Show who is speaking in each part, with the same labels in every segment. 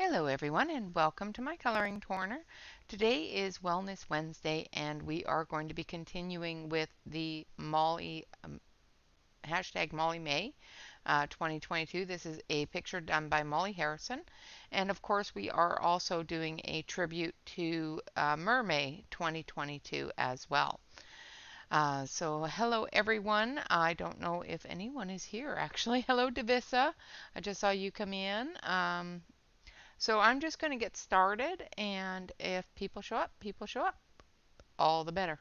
Speaker 1: Hello everyone and welcome to my coloring corner. Today is Wellness Wednesday and we are going to be continuing with the Molly hashtag Molly May 2022. This is a picture done by Molly Harrison, and of course we are also doing a tribute to Mermay 2022 as well. So hello everyone. I don't know if anyone is here actually. Hello Davissa. I just saw you come in. So I'm just going to get started, and if people show up, all the better.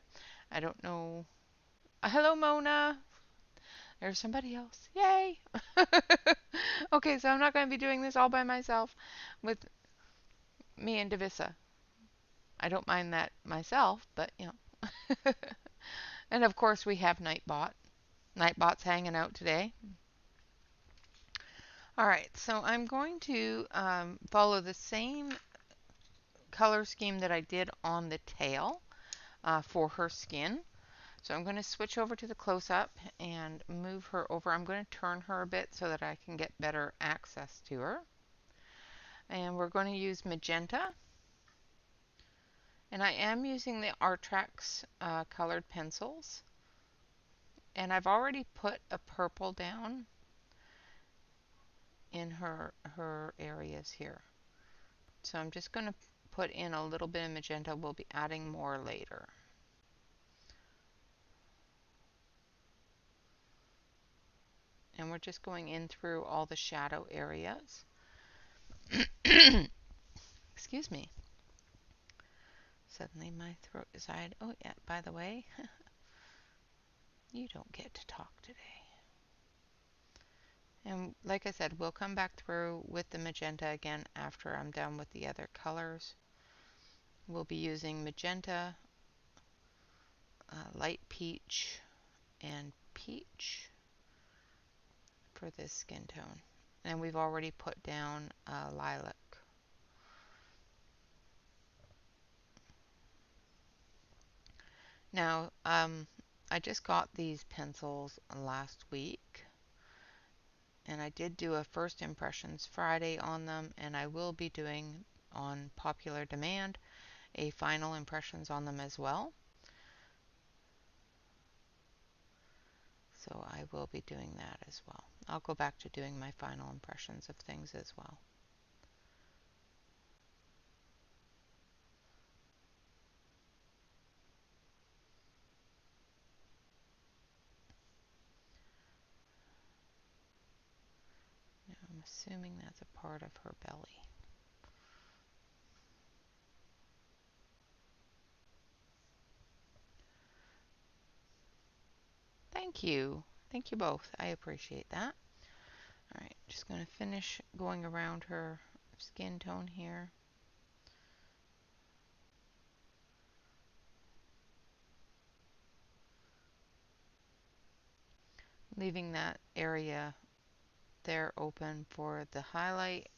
Speaker 1: I don't know. Hello, Mona. There's somebody else. Yay! Okay, so I'm not going to be doing this all by myself with me and Davissa. I don't mind that myself, but you know. And of course, we have Nightbot. Nightbot's hanging out today. All right, so I'm going to follow the same color scheme that I did on the tail for her skin. So I'm going to switch over to the close-up and move her over. I'm going to turn her a bit so that I can get better access to her. And we're going to use magenta. And I am using the Artrax colored pencils. And I've already put a purple down in her areas here. So I'm just going to put in a little bit of magenta. We'll be adding more later. And we're just going in through all the shadow areas. Excuse me. Suddenly my throat decided, oh yeah, by the way, you don't get to talk today. And like I said, we'll come back through with the magenta again after I'm done with the other colors. We'll be using magenta, light peach, and peach for this skin tone. And we've already put down lilac. Now, I just got these pencils last week, and I did do a first impressions Friday on them, and I will be doing on popular demand a final impressions on them as well. So I will be doing that as well. I'll go back to doing my final impressions of things as well. Now I'm assuming that's a part of her belly. Thank you. Thank you both. I appreciate that. Alright, just going to finish going around her skin tone here. Leaving that area there open for the highlight.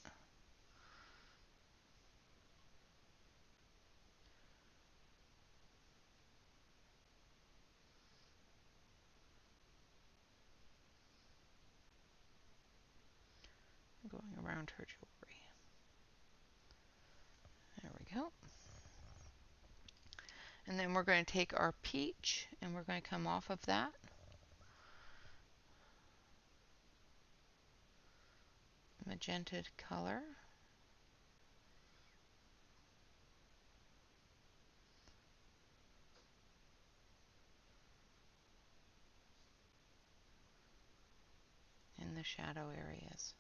Speaker 1: Going around her jewelry. There we go. And then we're going to take our peach and we're going to come off of that. Magenta color. In the shadow areas.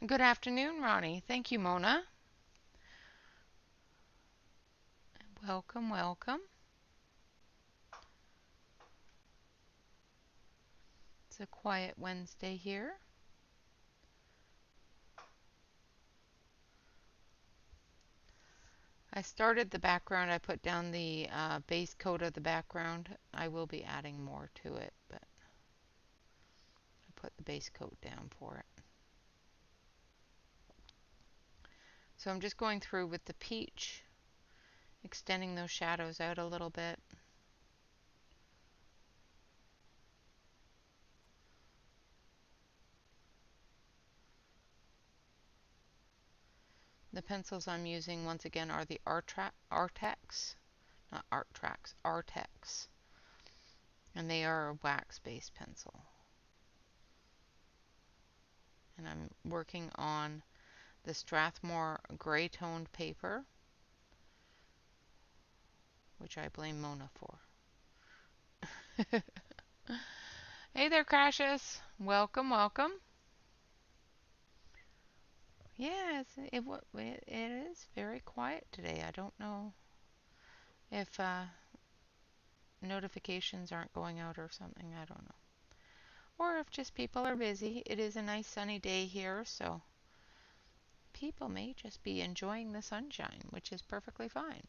Speaker 1: And good afternoon, Ronnie. Thank you, Mona. Welcome, welcome. It's a quiet Wednesday here. I started the background. I put down the base coat of the background. I will be adding more to it, but I put the base coat down for it. So I'm just going through with the peach, extending those shadows out a little bit. The pencils I'm using once again are the Artex, not Artrax, Artex, and they are a wax-based pencil. And I'm working on the Strathmore gray toned paper, which I blame Mona for. Hey there, Crashes. Welcome, welcome. Yes, it is very quiet today. I don't know if notifications aren't going out or something. I don't know. Or if just people are busy. It is a nice sunny day here, so people may just be enjoying the sunshine, which is perfectly fine.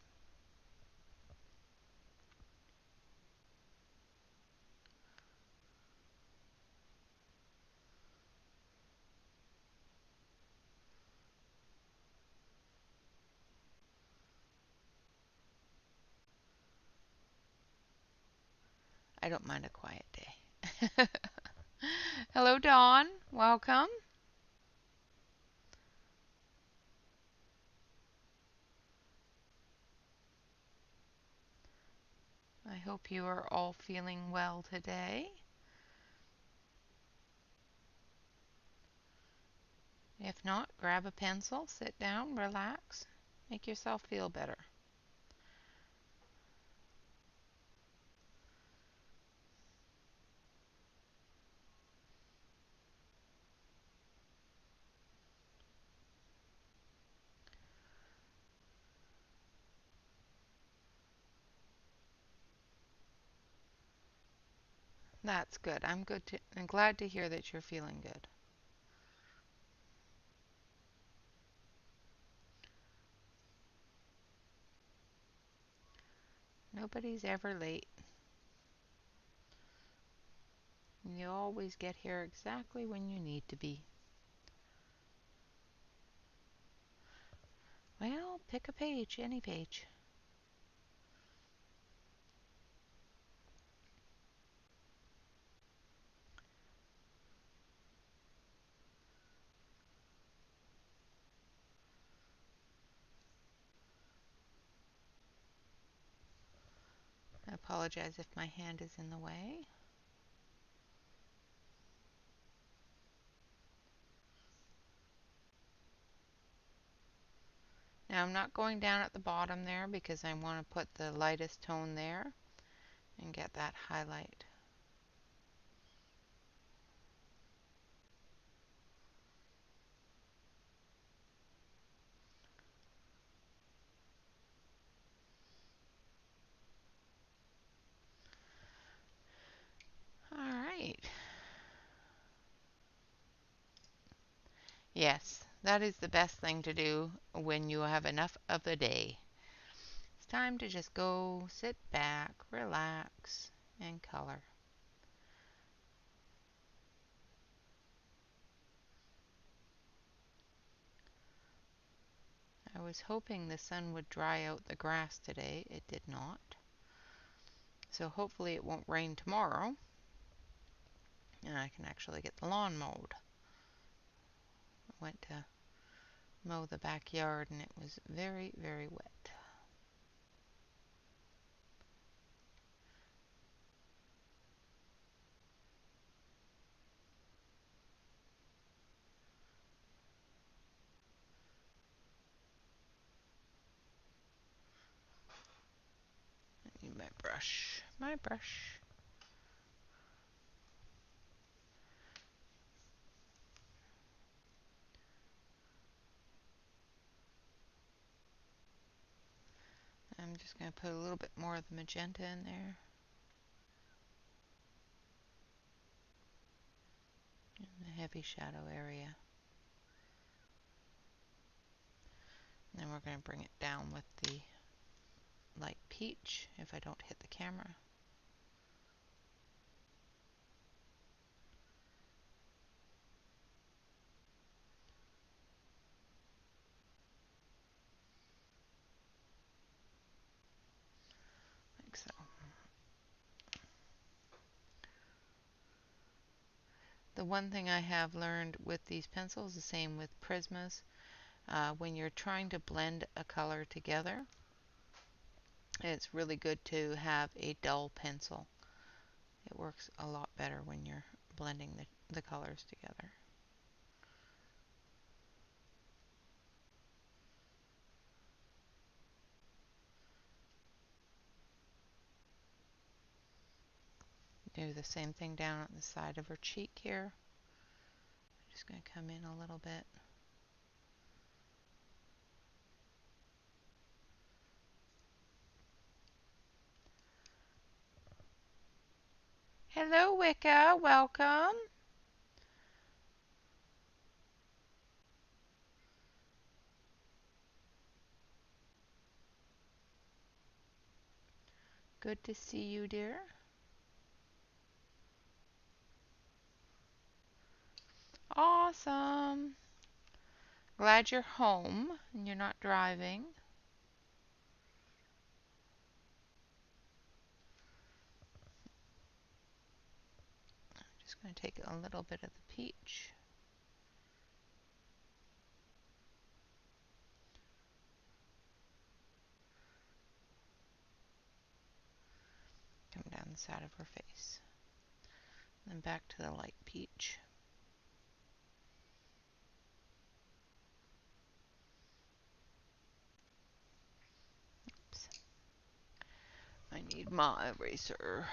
Speaker 1: I don't mind a quiet day. Hello, Dawn. Welcome. I hope you are all feeling well today. If not, grab a pencil, sit down, relax, make yourself feel better. That's good. I'm glad to hear that you're feeling good. Nobody's ever late. You always get here exactly when you need to be. Well, pick a page, any page. I apologize if my hand is in the way. Now I'm not going down at the bottom there because I want to put the lightest tone there and get that highlight. All right. Yes, that is the best thing to do when you have enough of a day. It's time to just go sit back, relax, and color. I was hoping the sun would dry out the grass today. It did not. So hopefully it won't rain tomorrow and I can actually get the lawn mowed. I went to mow the backyard and it was very, very wet. I need my brush. My brush. I'm just going to put a little bit more of the magenta in there. In the heavy shadow area. And then we're going to bring it down with the light peach if I don't hit the camera. Like so. The one thing I have learned with these pencils, the same with Prismas, When you're trying to blend a color together, it's really good to have a dull pencil. It works a lot better when you're blending the colors together. Do the same thing down on the side of her cheek here. Just going to come in a little bit. Hello, Wicca. Welcome. Good to see you, dear. Awesome. Glad you're home and you're not driving. Just going to take a little bit of the peach. Come down the side of her face. Then back to the light peach. Oops. I need my eraser.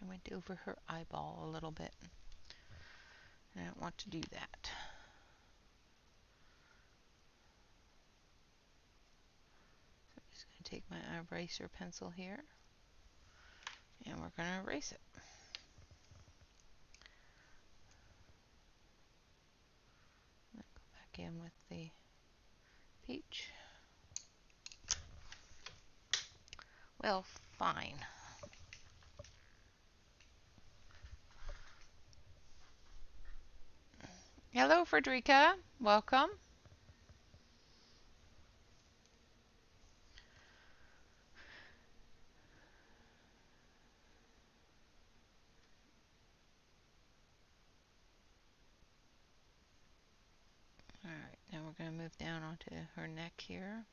Speaker 1: I went over her eyeball a little bit. I don't want to do that. So I'm just going to take my eraser pencil here and we're going to erase it. Then go back in with the peach. Well, fine. Hello, Frederica. Welcome. Alright, now we're going to move down onto her neck here.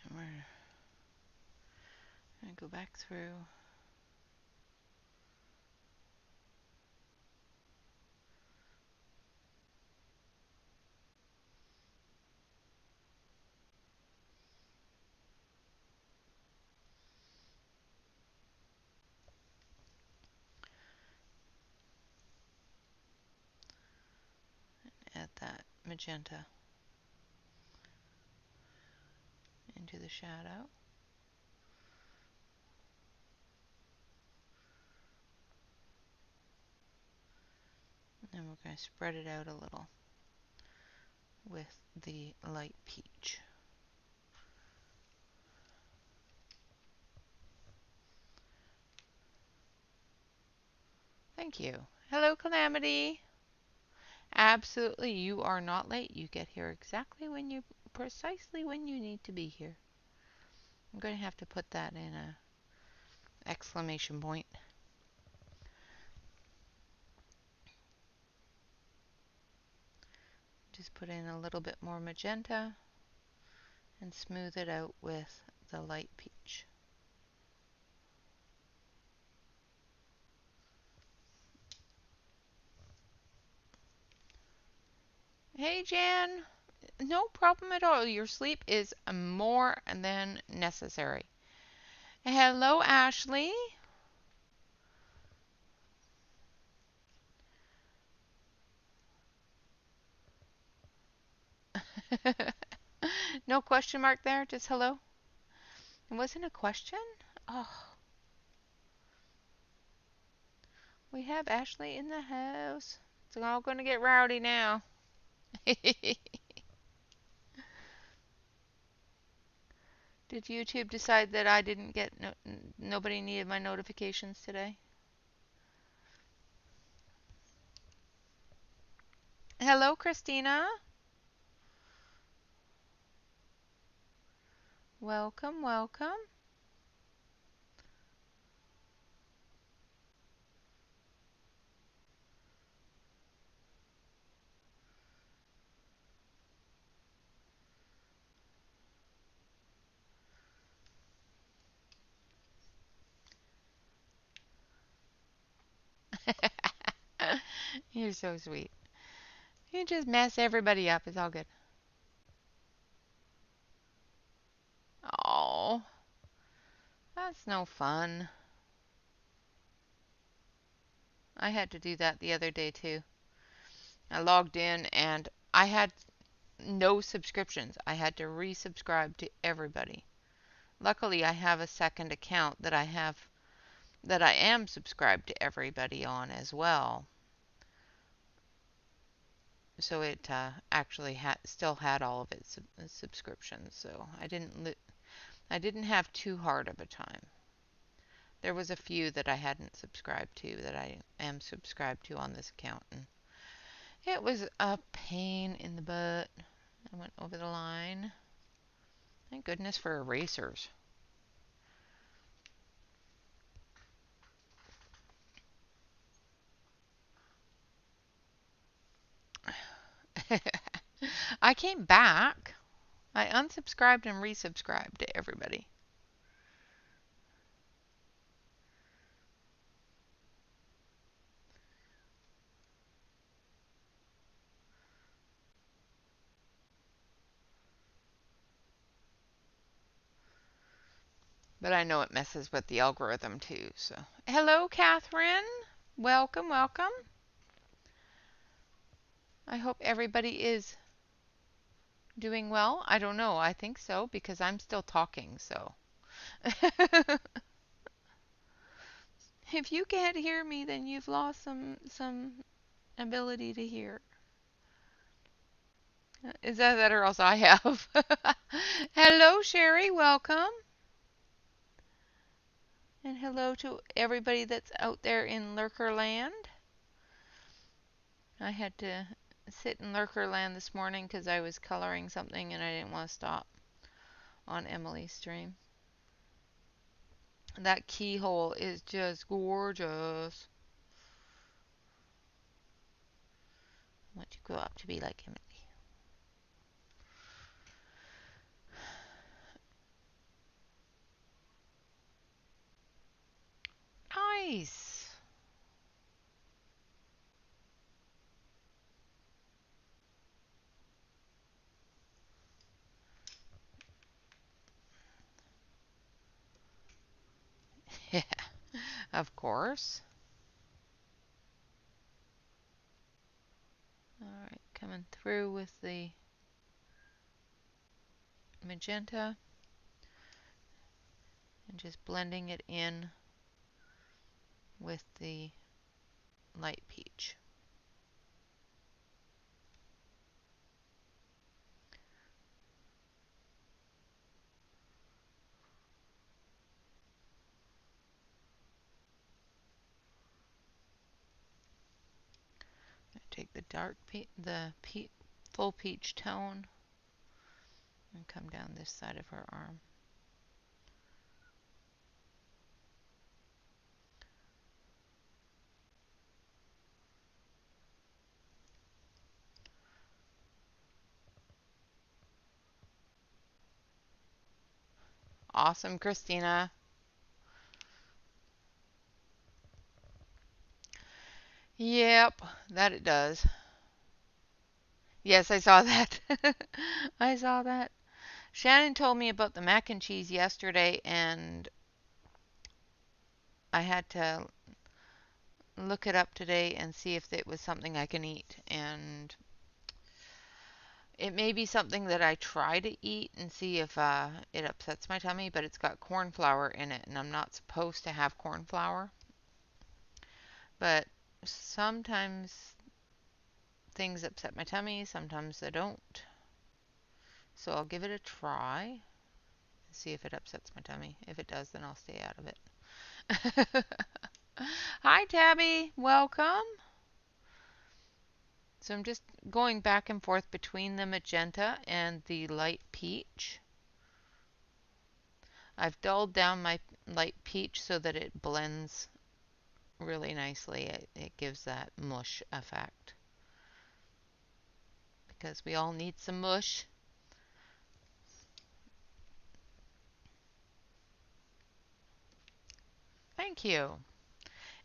Speaker 1: And we're going to go back through. Add that magenta into the shadow. And then we're going to spread it out a little with the light peach. Thank you. Hello, Calamity. Absolutely, you are not late. You get here precisely when you need to be here. I'm going to have to put that in a exclamation point. Just put in a little bit more magenta and smooth it out with the light peach. Hey, Jan. No problem at all. Your sleep is more than necessary. Hello, Ashley. No question mark there, just hello. It wasn't a question? Oh, we have Ashley in the house. It's all going to get rowdy now. Did YouTube decide that I didn't get nobody needed my notifications today? Hello, Christina. Welcome, welcome. You're so sweet. You just mess everybody up. It's all good. Oh, that's no fun. I had to do that the other day too. I logged in and I had no subscriptions. I had to resubscribe to everybody. Luckily, I have a second account that I am subscribed to everybody on as well. So it actually still had all of its subscriptions. So I didn't have too hard of a time. There was a few that I hadn't subscribed to that I am subscribed to on this account, and it was a pain in the butt. I went over the line. Thank goodness for erasers. I came back. I unsubscribed and resubscribed to everybody. But I know it messes with the algorithm too. So, hello, Catherine. Welcome, welcome. I hope everybody is doing well. I don't know. I think so because I'm still talking. So, if you can't hear me, then you've lost some ability to hear. Is that or else I have? Hello, Sherry. Welcome. And hello to everybody that's out there in Lurker Land. I had to sit in Lurker Land this morning because I was coloring something and I didn't want to stop on Emily's stream. That keyhole is just gorgeous. I want to grow up to be like Emily. Nice. Yeah, of course. All right, coming through with the magenta and just blending it in with the light peach. Take the full peach tone and come down this side of her arm. Awesome, Christina. Yep, that it does. Yes, I saw that. I saw that. Shannon told me about the mac and cheese yesterday, and I had to look it up today and see if it was something I can eat. And it may be something that I try to eat and see if it upsets my tummy, but it's got corn flour in it, and I'm not supposed to have corn flour. But sometimes things upset my tummy, sometimes they don't. So I'll give it a try See if it upsets my tummy. If it does, then I'll stay out of it. Hi, Tabby. Welcome. So I'm just going back and forth between the magenta and the light peach. I've dulled down my light peach so that it blends really nicely. It gives that mush effect because we all need some mush. Thank you.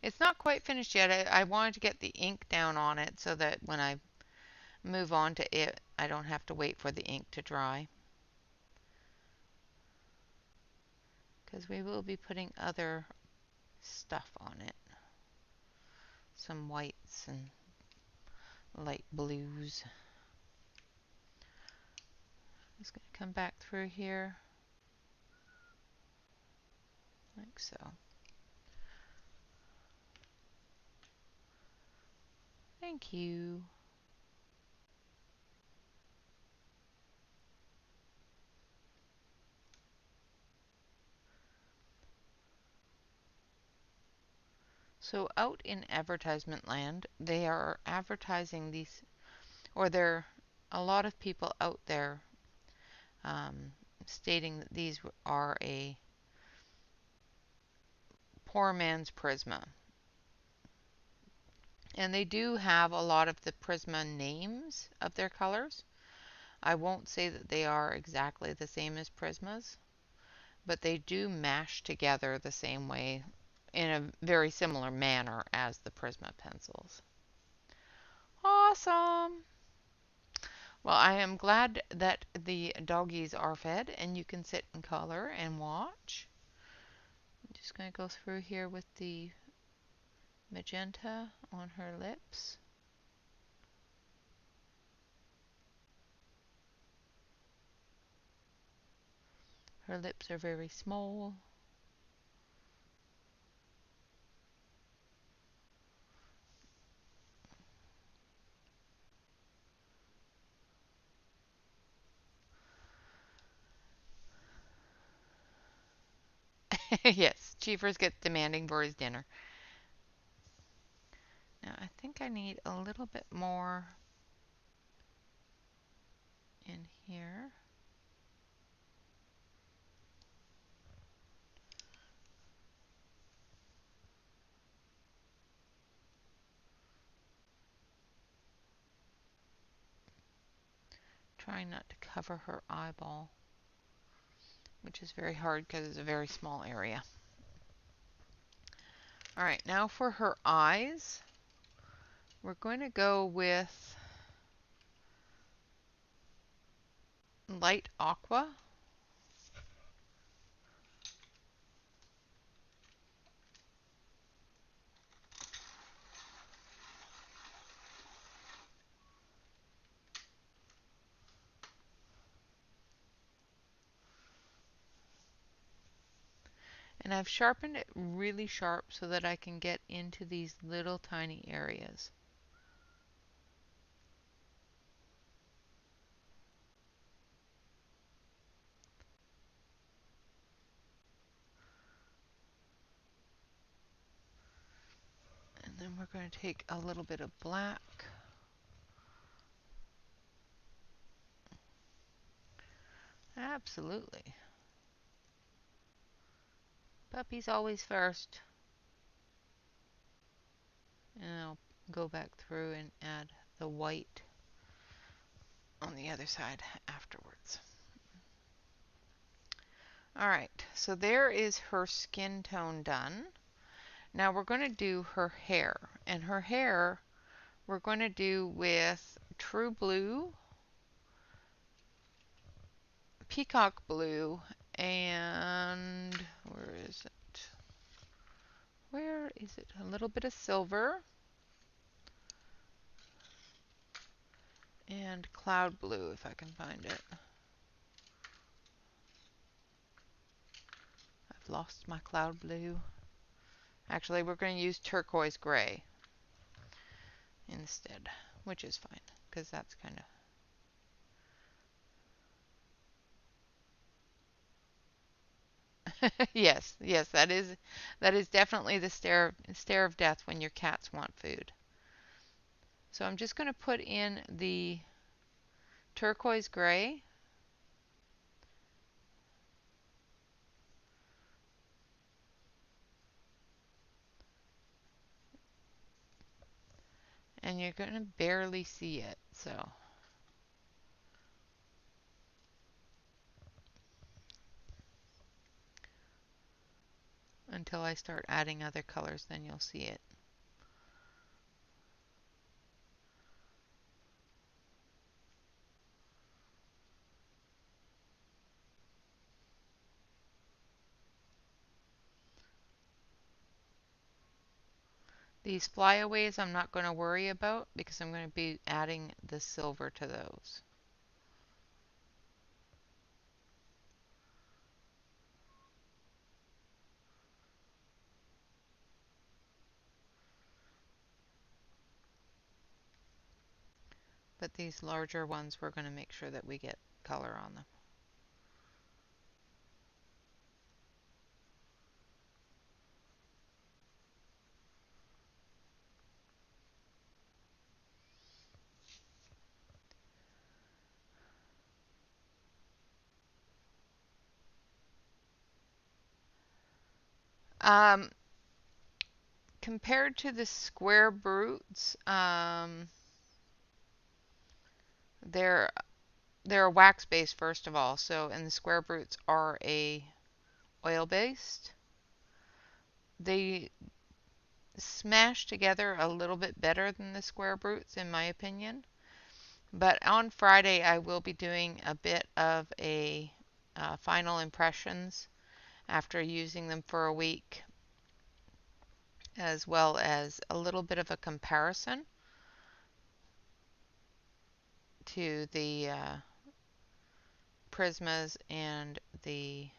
Speaker 1: It's not quite finished yet. I wanted to get the ink down on it so that when I move on to it, I don't have to wait for the ink to dry. Because we will be putting other stuff on it. Some whites and light blues. Just going to come back through here like so. Thank you. So out in advertisement land, they are advertising these, or there are a lot of people out there stating that these are a poor man's Prisma. And they do have a lot of the Prisma names of their colors. I won't say that they are exactly the same as Prismas, but they do mash together the same way in a very similar manner as the Prisma pencils. Awesome! Well, I am glad that the doggies are fed and you can sit and color and watch. I'm just going to go through here with the magenta on her lips. Her lips are very small. Yes, Cheevers gets demanding for his dinner. Now I think I need a little bit more in here. Trying not to cover her eyeball, which is very hard because it's a very small area. Alright, now for her eyes, we're going to go with light aqua. And I've sharpened it really sharp so that I can get into these little tiny areas. And then we're going to take a little bit of black. Absolutely. Puppy's always first. And I'll go back through and add the white on the other side afterwards. Alright, so there is her skin tone done. Now we're going to do her hair. And her hair we're going to do with True Blue, Peacock Blue, and where is it? Where is it? A little bit of silver and Cloud Blue if I can find it. I've lost my Cloud Blue. Actually, we're going to use Turquoise Gray instead, which is fine because that's kind of Yes, yes, that is definitely the stare of death when your cats want food. So I'm just going to put in the turquoise gray, and you're going to barely see it. So until I start adding other colors, then you'll see it. These flyaways I'm not going to worry about because I'm going to be adding the silver to those. But these larger ones, we're going to make sure that we get color on them. Um, Compared to the square brutes, they're they're a wax base first of all. So, and the square brutes are a oil based. They smash together a little bit better than the square brutes in my opinion. But on Friday I will be doing a bit of a final impressions after using them for a week, as well as a little bit of a comparison to the Prismas and the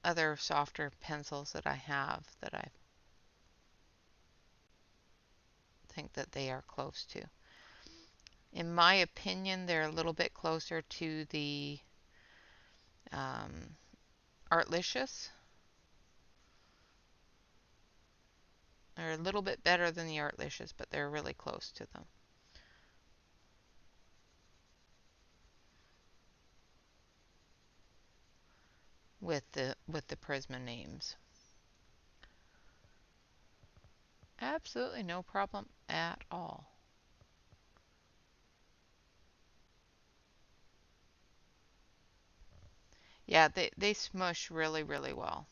Speaker 1: other softer pencils that I have that I think that they are close to. In my opinion, they're a little bit closer to the um, Artlicious. They're a little bit better than the Artlicious, but they're really close to them. With the Prisma names. Absolutely no problem at all. Yeah, they smush really, really well.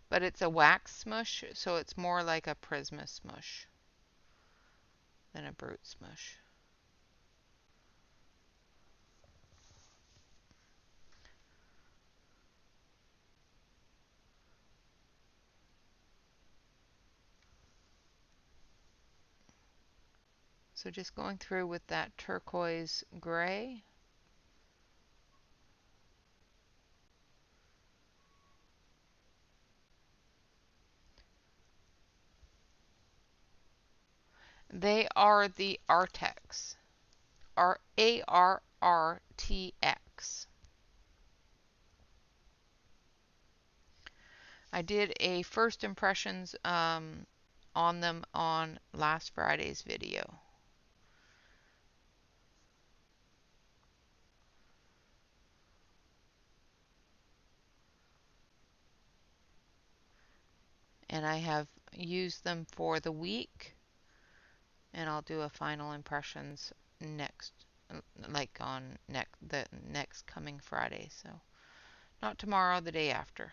Speaker 1: But it's a wax smush, so it's more like a Prisma smush than a Brute smush. So just going through with that turquoise gray. They are the Artex. ARRTX. I did a first impressions on them on last Friday's video. And I have used them for the week, and I'll do a final impressions next, like on the next coming Friday. So not tomorrow, the day after.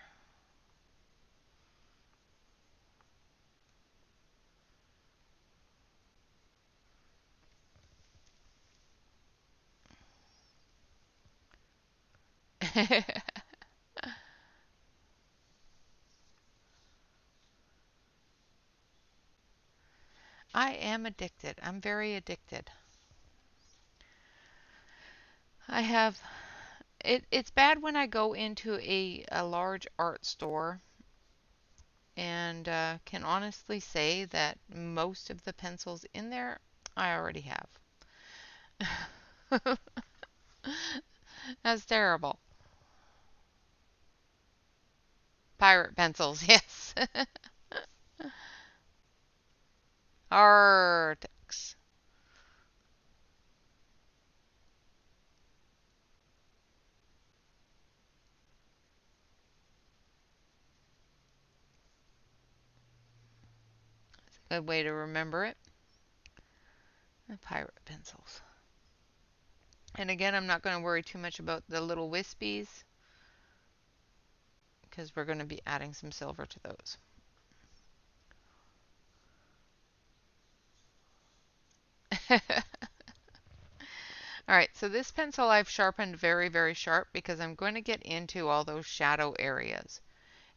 Speaker 1: I am addicted. I'm very addicted. I have it's bad when I go into a large art store and can honestly say that most of the pencils in there I already have. That's terrible. Pirate pencils, yes. Arctics. Good way to remember it. Pirate pencils. And again, I'm not going to worry too much about the little wispies because we're going to be adding some silver to those. Alright, so this pencil I've sharpened very, very sharp because I'm going to get into all those shadow areas.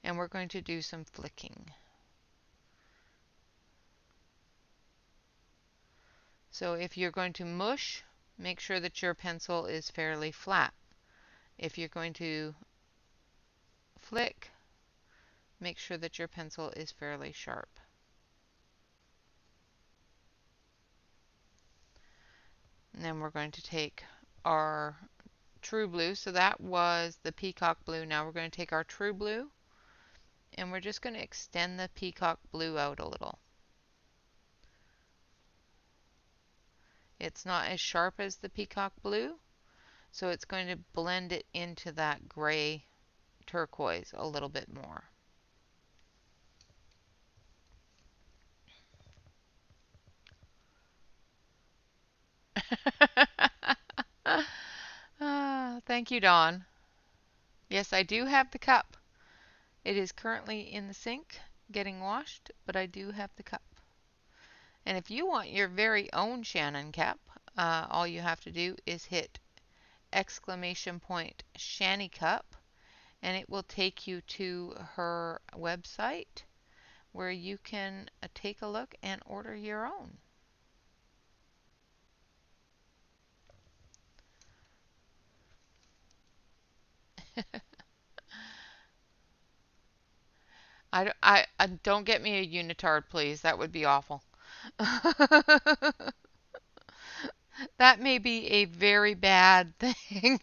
Speaker 1: And we're going to do some flicking. So if you're going to mush, make sure that your pencil is fairly flat. If you're going to flick, make sure that your pencil is fairly sharp. And then we're going to take our true blue. So that was the peacock blue. Now we're going to take our true blue and we're just going to extend the peacock blue out a little. It's not as sharp as the peacock blue, so it's going to blend it into that gray turquoise a little bit more. Thank you, Dawn. Yes, I do have the cup. It is currently in the sink getting washed, but I do have the cup. And if you want your very own Shannon cap, all you have to do is hit !Shanny Cup, and it will take you to her website where you can take a look and order your own. Don't get me a unitard, please. That would be awful. That may be a very bad thing.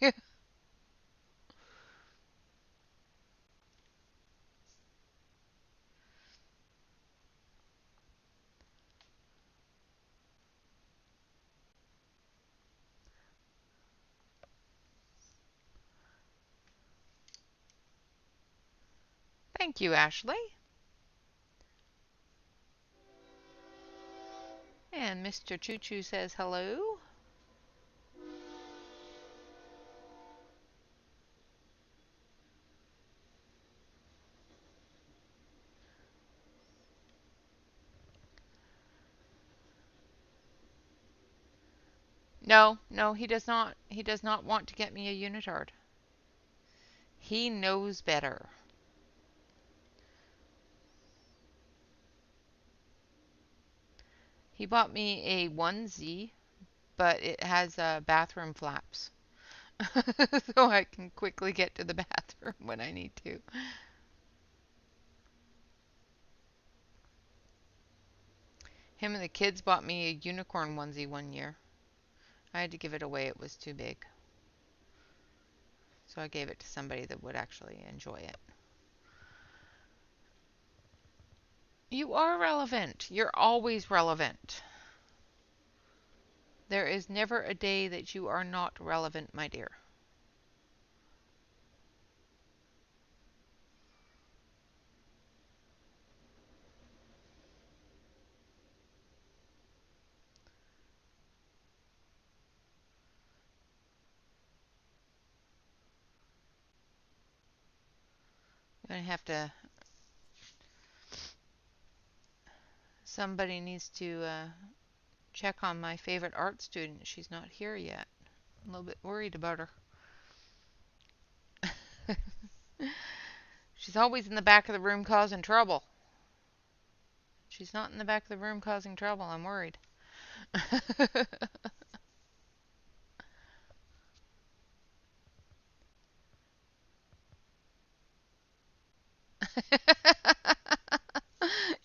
Speaker 1: Thank you, Ashley. And Mr. Choo Choo says hello. No, no, he does not. He does not want to get me a unitard. He knows better. He bought me a onesie, but it has bathroom flaps. So I can quickly get to the bathroom when I need to. Him and the kids bought me a unicorn onesie one year. I had to give it away, it was too big. So I gave it to somebody that would actually enjoy it. You are relevant. You're always relevant. There is never a day that you are not relevant, my dear. I'm going to have to... Somebody needs to check on my favorite art student. She's not here yet. I'm a little bit worried about her. She's always in the back of the room causing trouble. She's not in the back of the room causing trouble. I'm worried.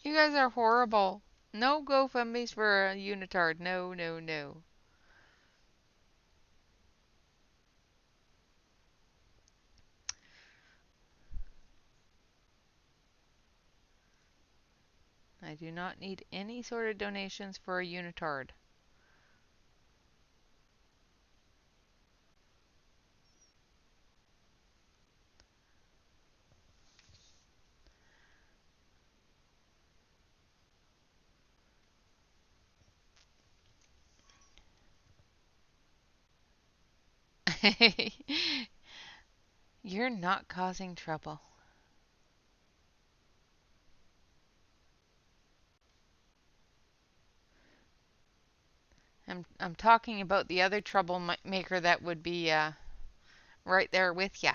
Speaker 1: You guys are horrible. No GoFundMe's for a unitard. No, no, no. I do not need any sort of donations for a unitard. You're not causing trouble. I'm talking about the other troublemaker that would be right there with ya.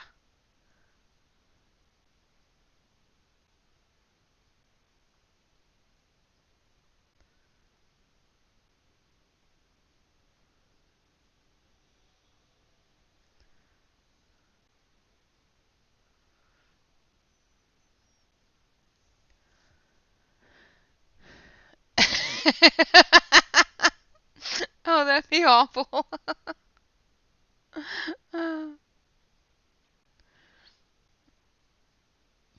Speaker 1: Oh, that'd be awful.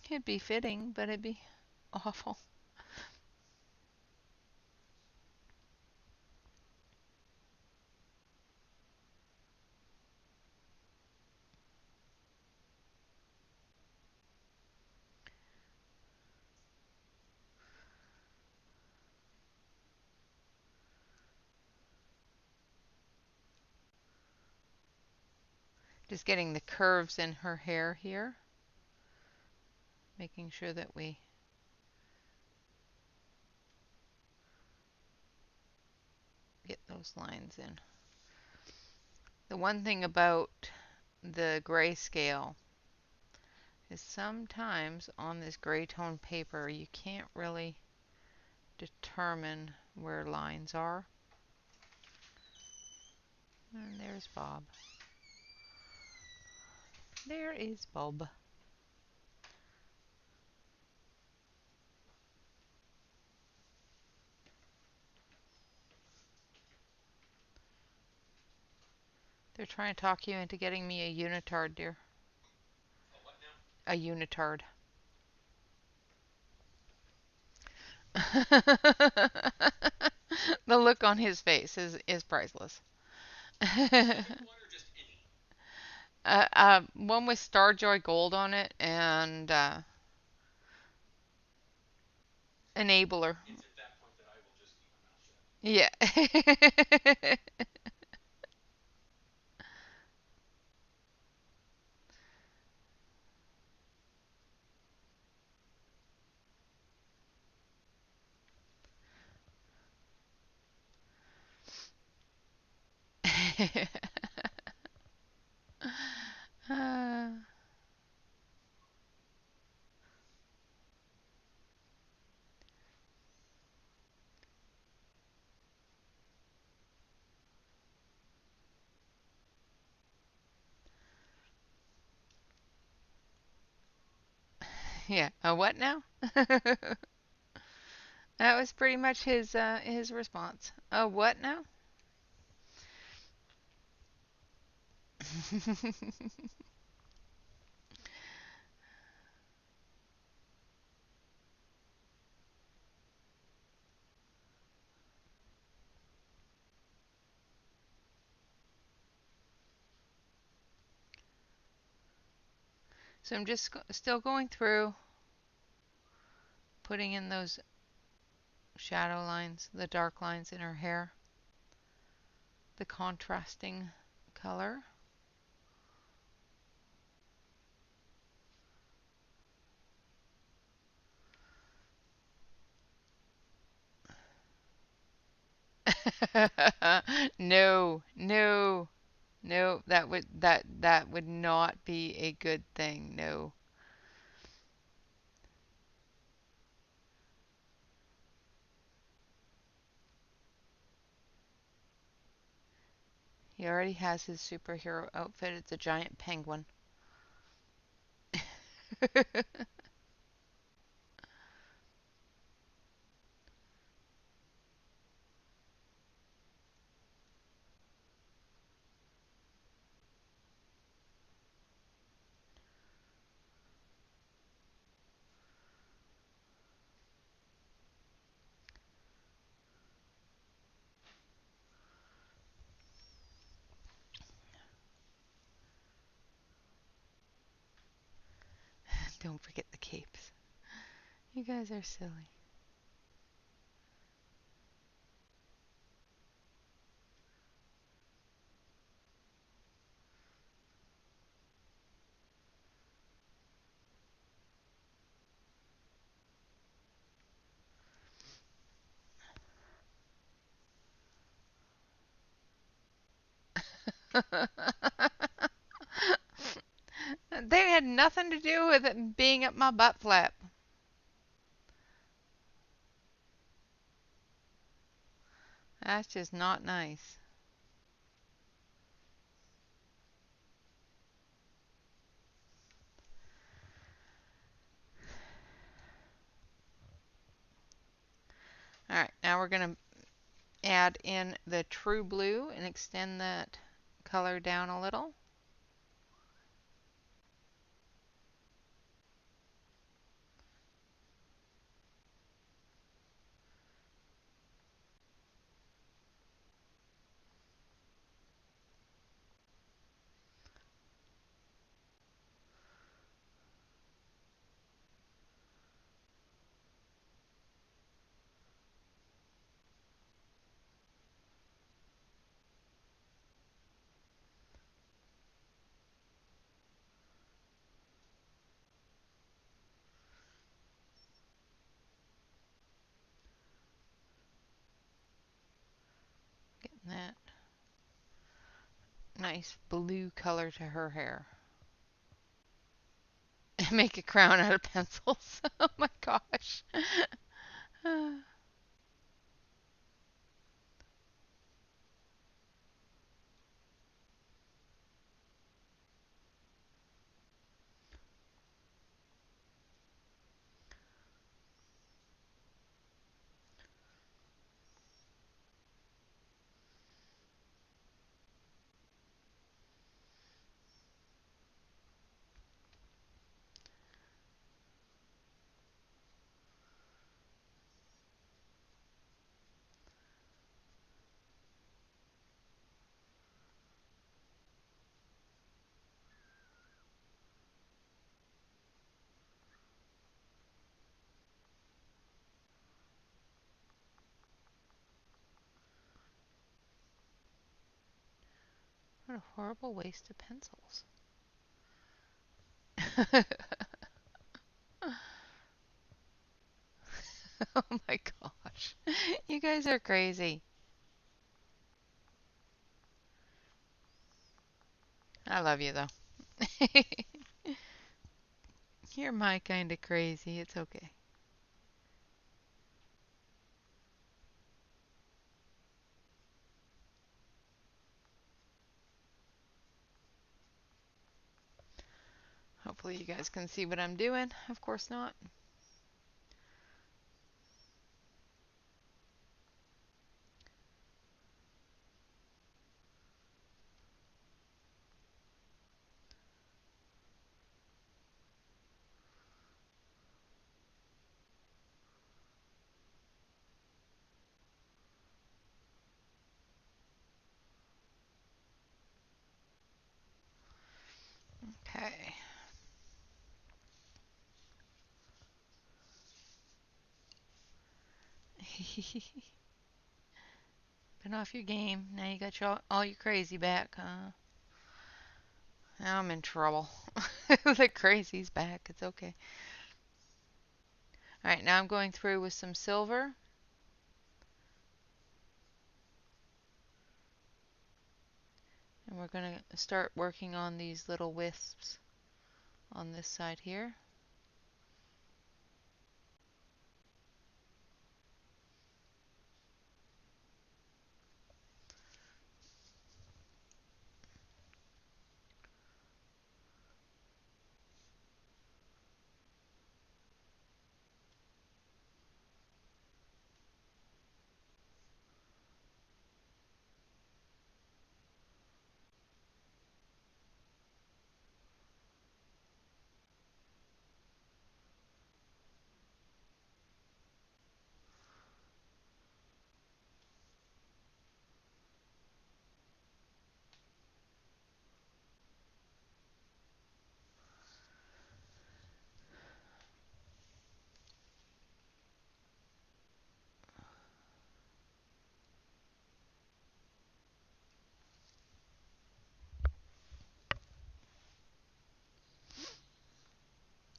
Speaker 1: It'd be fitting, but it'd be awful. Just getting the curves in her hair here, making sure that we get those lines in. The one thing about the grayscale is sometimes on this gray tone paper you can't really determine where lines are. And there's Bob. There is Bob. They're trying to talk you into getting me a unitard, dear. A unitard. The look on his face is priceless. One with Starjoy Gold on it and Enabler. Yeah. Uh, yeah. A what now? That was pretty much his response. A what now? So I'm just still going through, putting in those shadow lines, the dark lines in her hair, the contrasting color. No, no, no, that would not be a good thing. No. He already has his superhero outfit. It's a giant penguin. Don't forget the capes. You guys are silly. They had nothing to do with it being up my butt flap. That's just not nice. Alright, now we're going to add in the true blue and extend that color down a little. Getting that nice blue color to her hair. Make a crown out of pencils. Oh my gosh. What a horrible waste of pencils. Oh my gosh. You guys are crazy. I love you though. You're my kind of crazy. It's okay. Hopefully you guys can see what I'm doing. Of course not. Okay. Been off your game. Now you got all your crazy back, huh? Now I'm in trouble. The crazy's back. It's okay. Alright, now I'm going through with some silver. And we're going to start working on these little wisps on this side here.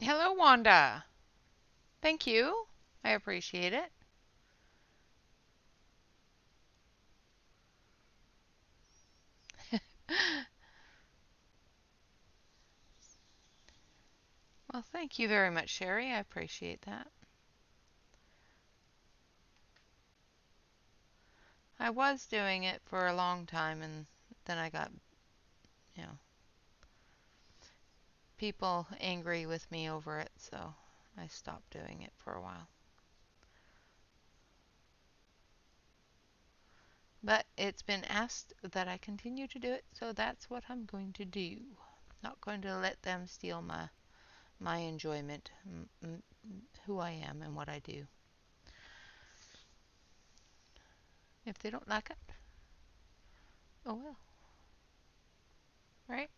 Speaker 1: Hello, Wanda. Thank you. I appreciate it. Well, thank you very much, Sherry. I appreciate that. I was doing it for a long time and then I got, you know, people angry with me over it, so I stopped doing it for a while. But it's been asked that I continue to do it, so that's what I'm going to do. Not going to let them steal my enjoyment, who I am and what I do. If they don't like it, oh well, right?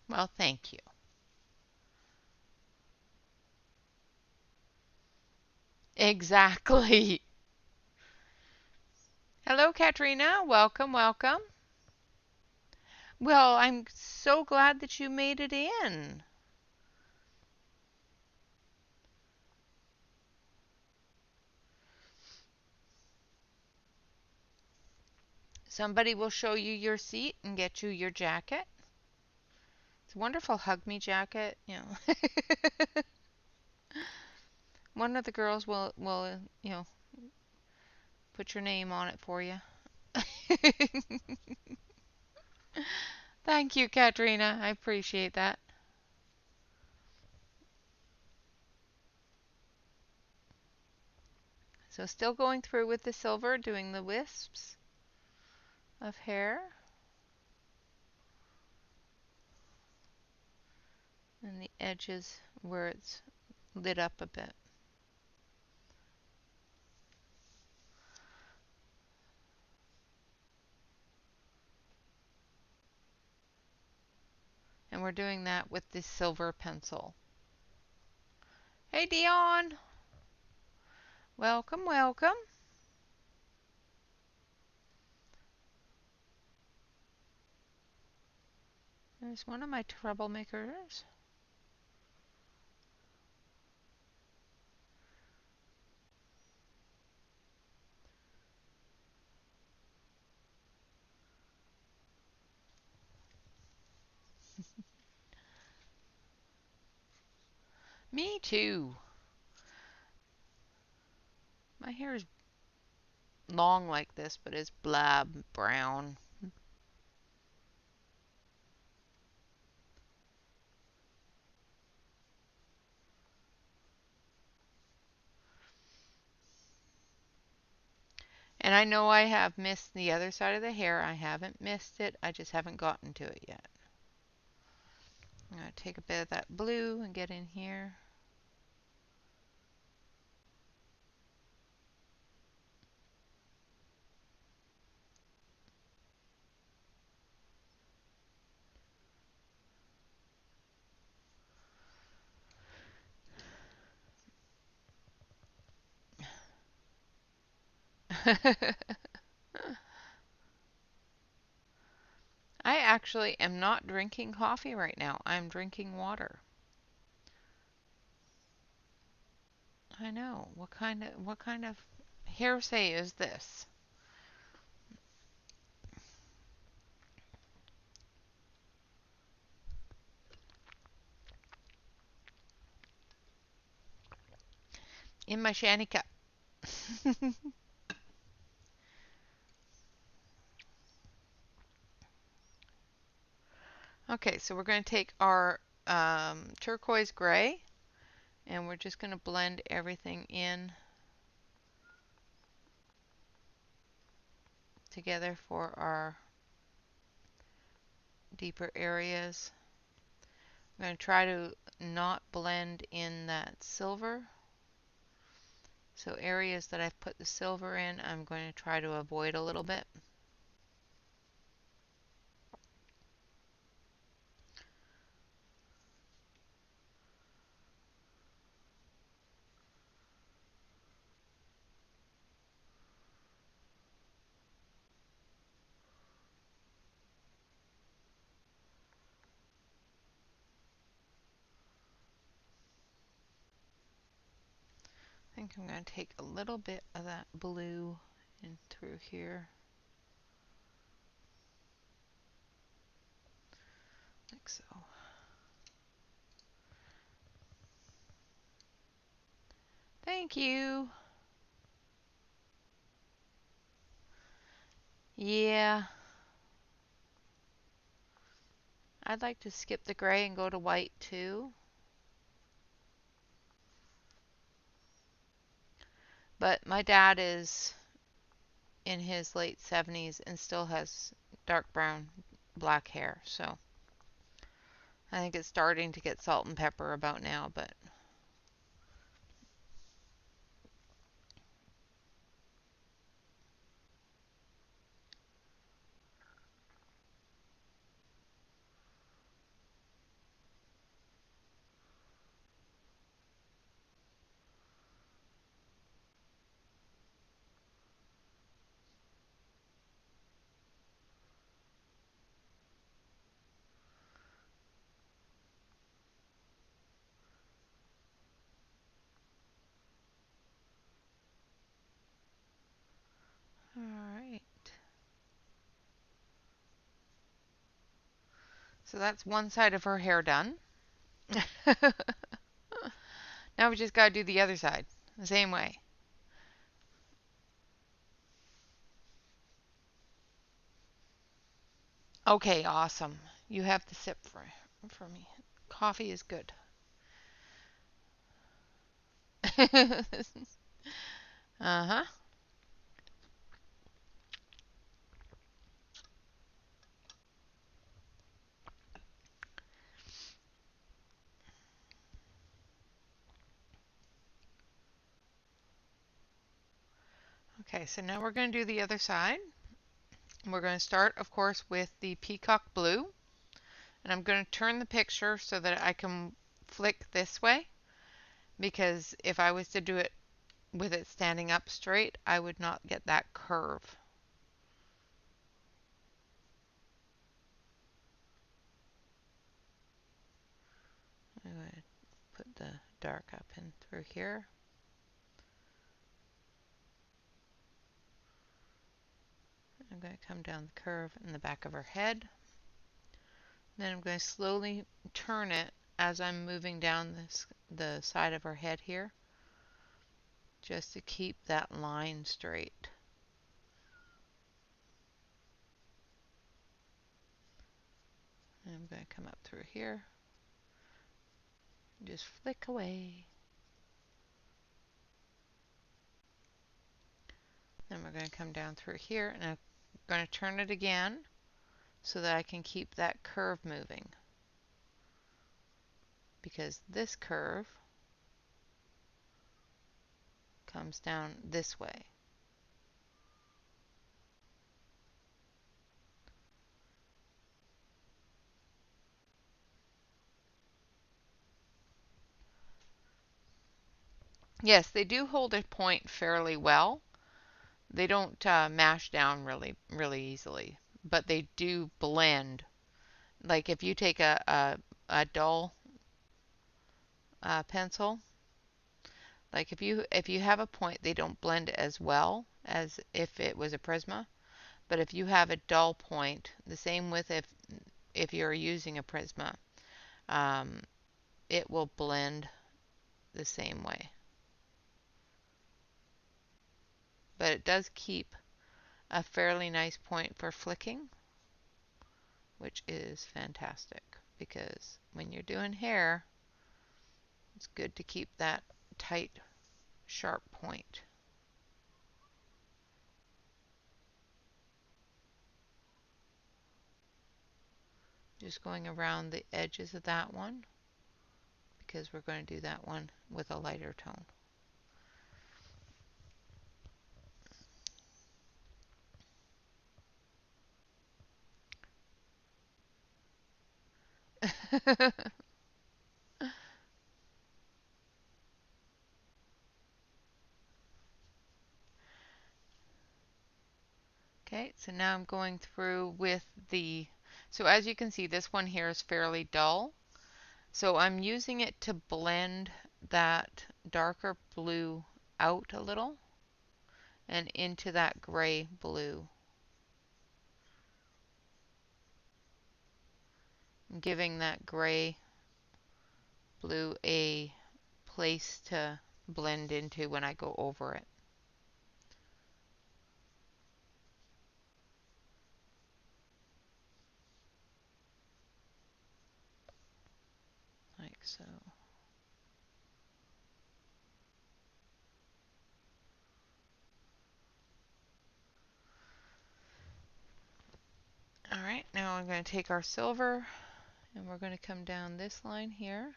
Speaker 1: Well, thank you. Exactly. Hello, Katrina. Welcome, welcome. Well, I'm so glad that you made it in. Somebody will show you your seat and get you your jacket. It's a wonderful hug me jacket, you know. One of the girls will, you know, put your name on it for you. Thank you, Katrina. I appreciate that. So still going through with the silver, doing the wisps of hair and the edges where it's lit up a bit. And we're doing that with the silver pencil. Hey, Dion. Welcome, welcome. There's one of my troublemakers. Me too. My hair is long like this, but it's blab brown. And I know I have missed the other side of the hair. I haven't missed it. I just haven't gotten to it yet. I'm going to take a bit of that blue and get in here. I actually am not drinking coffee right now. I'm drinking water. I know. What kind of hearsay is this? In my shanty cup. Okay, so we're going to take our turquoise gray and we're just going to blend everything in together for our deeper areas. I'm going to try to not blend in that silver So areas that I've put the silver in, I'm going to try to avoid a little bit. I think I'm going to take a little bit of that blue in through here, like so. Thank you. Yeah, I'd like to skip the gray and go to white too. But my dad is in his late 70s and still has dark brown, black hair. So I think it's starting to get salt and pepper about now, but all right. So that's one side of her hair done. Now we just got to do the other side the same way. Okay, awesome. You have the sip for me. Coffee is good. Uh-huh. Okay, so now we're going to do the other side. We're going to start, of course, with the peacock blue. And I'm going to turn the picture so that I can flick this way, because if I was to do it with it standing up straight, I would not get that curve. I'm going to put the dark up in through here. I'm going to come down the curve in the back of her head. Then I'm going to slowly turn it as I'm moving down the side of her head here, just to keep that line straight. And I'm going to come up through here, just flick away. Then we're going to come down through here, and I'm going to turn it again so that I can keep that curve moving, because this curve comes down this way. Yes, they do hold a point fairly well. They don't mash down really easily, but they do blend. Like if you take a dull pencil, like if you have a point, they don't blend as well as if it was a Prisma. But if you have a dull point, the same with if you're using a Prisma, um, it will blend the same way. But it does keep a fairly nice point for flicking, which is fantastic, because when you're doing hair, it's good to keep that tight, sharp point. Just going around the edges of that one, because we're going to do that one with a lighter tone. Okay, so now I'm going through with so as you can see, this one here is fairly dull. So I'm using it to blend that darker blue out a little and into that gray blue, giving that gray blue a place to blend into when I go over it. Like so. Alright, now I'm going to take our silver and we're going to come down this line here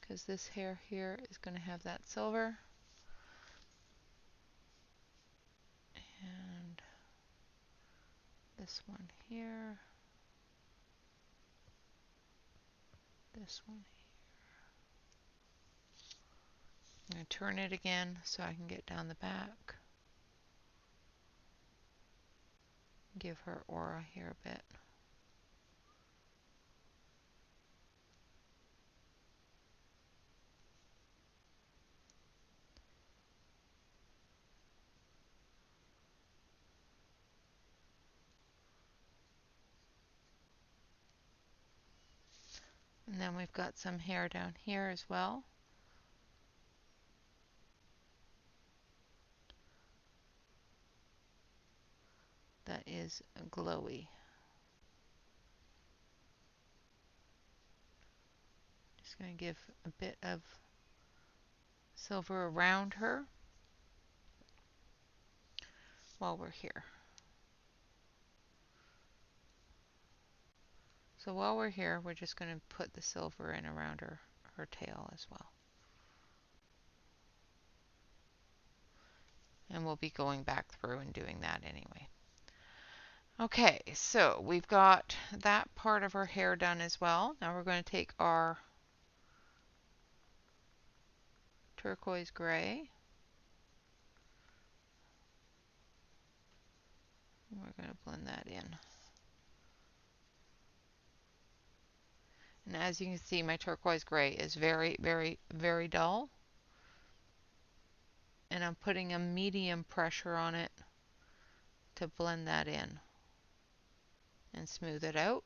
Speaker 1: because this hair here is going to have that silver. And this one here, this one here. I'm going to turn it again so I can get down the back. Give her aura here a bit. And then we've got some hair down here as well. That is glowy. Just going to give a bit of silver around her while we're here. So while we're here, we're just going to put the silver in around her tail as well. And we'll be going back through and doing that anyway. Okay, so we've got that part of her hair done as well. Now we're going to take our turquoise gray. And we're going to blend that in. And as you can see, my turquoise gray is very, very, very dull. And I'm putting a medium pressure on it to blend that in and smooth it out.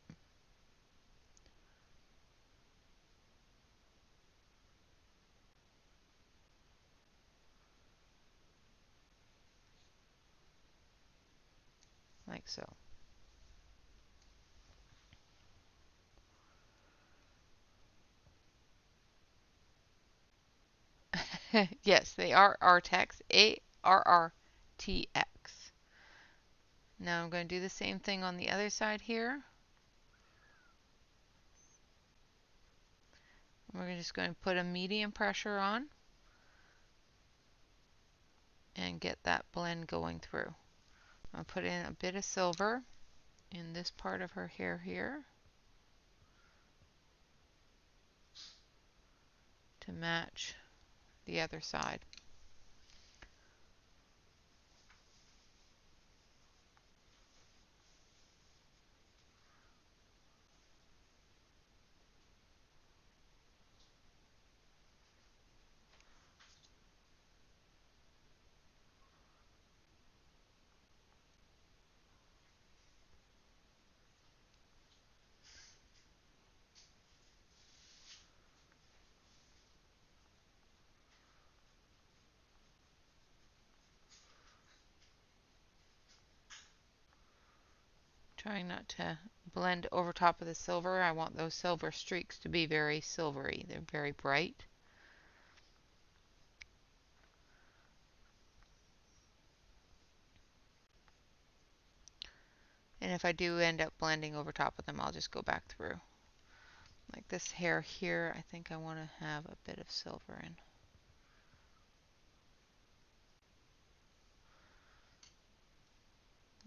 Speaker 1: Like so. Yes, they are Artex, ARRTX. Now I'm going to do the same thing on the other side here. We're just going to put a medium pressure on and get that blend going through. I'll put in a bit of silver in this part of her hair here to match the other side. Trying not to blend over top of the silver. I want those silver streaks to be very silvery. They're very bright. And if I do end up blending over top of them, I'll just go back through. Like this hair here, I think I want to have a bit of silver in.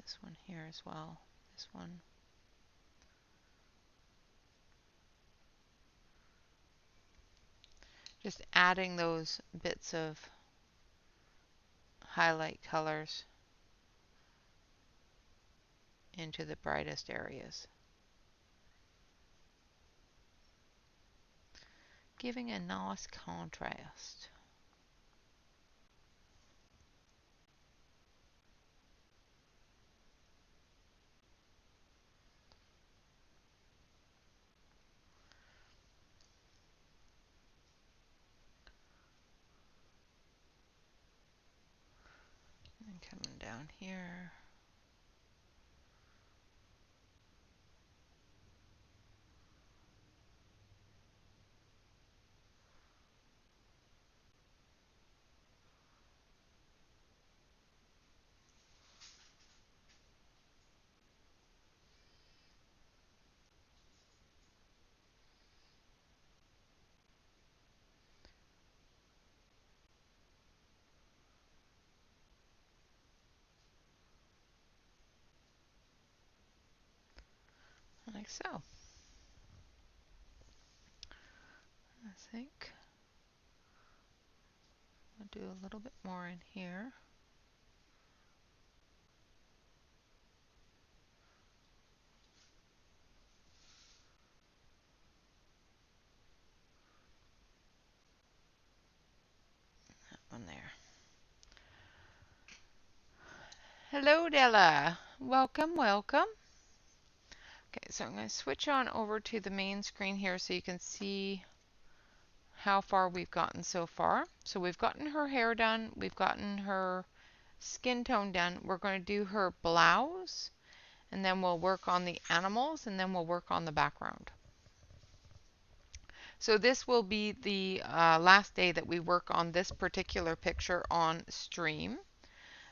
Speaker 1: This one here as well. This one. Just adding those bits of highlight colors into the brightest areas, giving a nice contrast. And coming down here. Like so. I think I'll do a little bit more in here. That one there. Hello, Della. Welcome, welcome. Okay, so I'm going to switch on over to the main screen here so you can see how far we've gotten so far. So we've gotten her hair done, we've gotten her skin tone done. We're going to do her blouse, and then we'll work on the animals, and then we'll work on the background. So this will be the last day that we work on this particular picture on stream.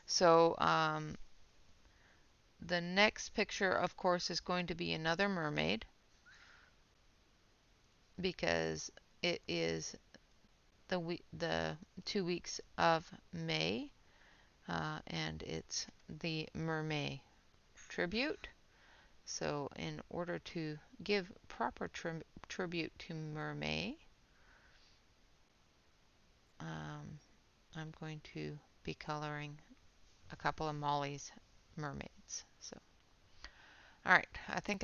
Speaker 1: So the next picture, of course, is going to be another mermaid, because it is the 2 weeks of May, and it's the mermaid tribute. So in order to give proper tribute to mermaid, I'm going to be coloring a couple of Molly's mermaids. So, all right, I think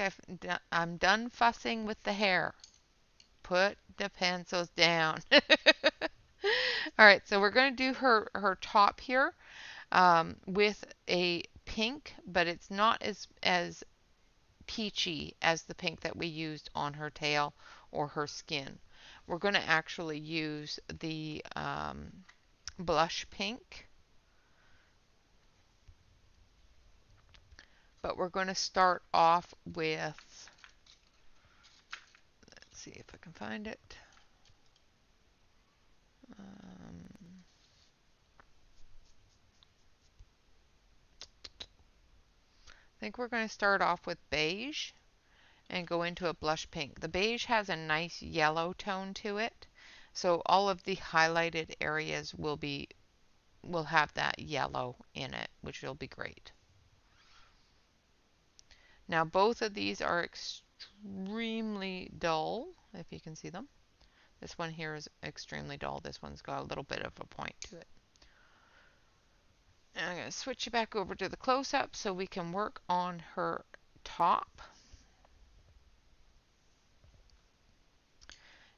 Speaker 1: I'm done fussing with the hair. Put the pencils down. All right, so we're going to do her top here with a pink, but it's not as peachy as the pink that we used on her tail or her skin. We're going to actually use the blush pink, but we're going to start off with, let's see if I can find it. I think we're going to start off with beige and go into a blush pink. The beige has a nice yellow tone to it, so all of the highlighted areas will have that yellow in it, which will be great. Now both of these are extremely dull, if you can see them. This one here is extremely dull. This one's got a little bit of a point to it. And I'm going to switch it back over to the close-up so we can work on her top.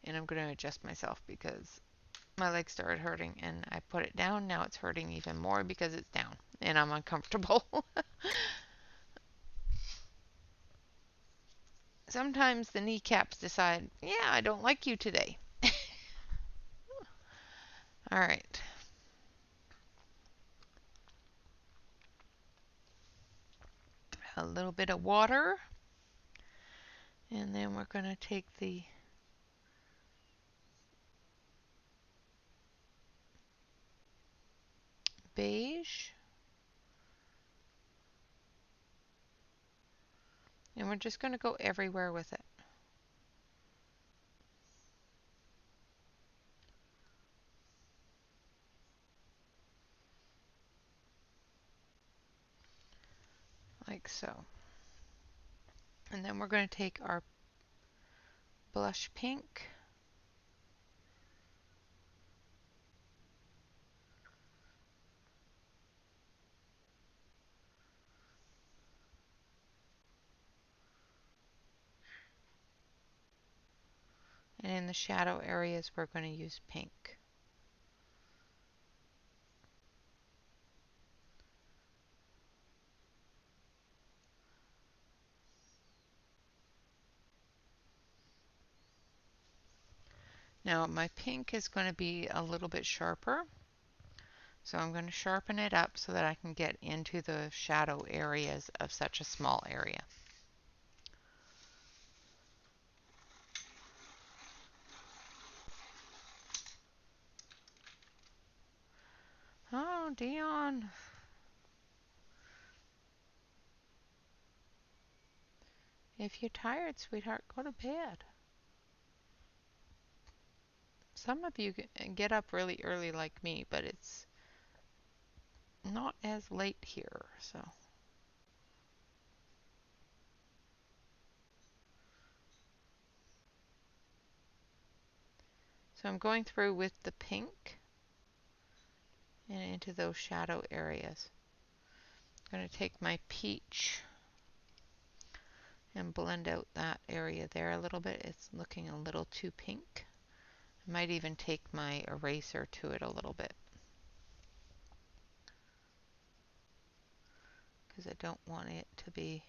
Speaker 1: And I'm going to adjust myself because my leg started hurting and I put it down. Now it's hurting even more because it's down and I'm uncomfortable. Sometimes the kneecaps decide, yeah, I don't like you today. All right. A little bit of water. And then we're going to take the beige. And we're just going to go everywhere with it. Like so. And then we're going to take our blush pink And in the shadow areas, we're going to use pink. Now my pink is going to be a little bit sharper, so I'm going to sharpen it up so that I can get into the shadow areas of such a small area. Oh, Dion. If you're tired, sweetheart, go to bed. Some of you get up really early like me, but it's not as late here, so. So I'm going through with the pink and into those shadow areas. I'm going to take my peach and blend out that area there a little bit. It's looking a little too pink. I might even take my eraser to it a little bit, because I don't want it to be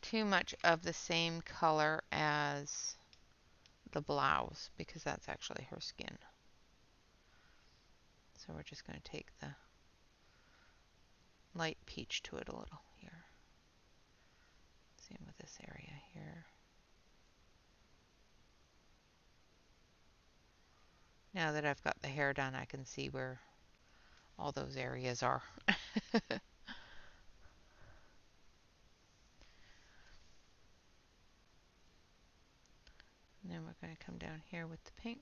Speaker 1: too much of the same color as the blouse, because that's actually her skin. So we're just going to take the light peach to it a little here. Same with this area here. Now that I've got the hair done, I can see where all those areas are. And then we're going to come down here with the pink,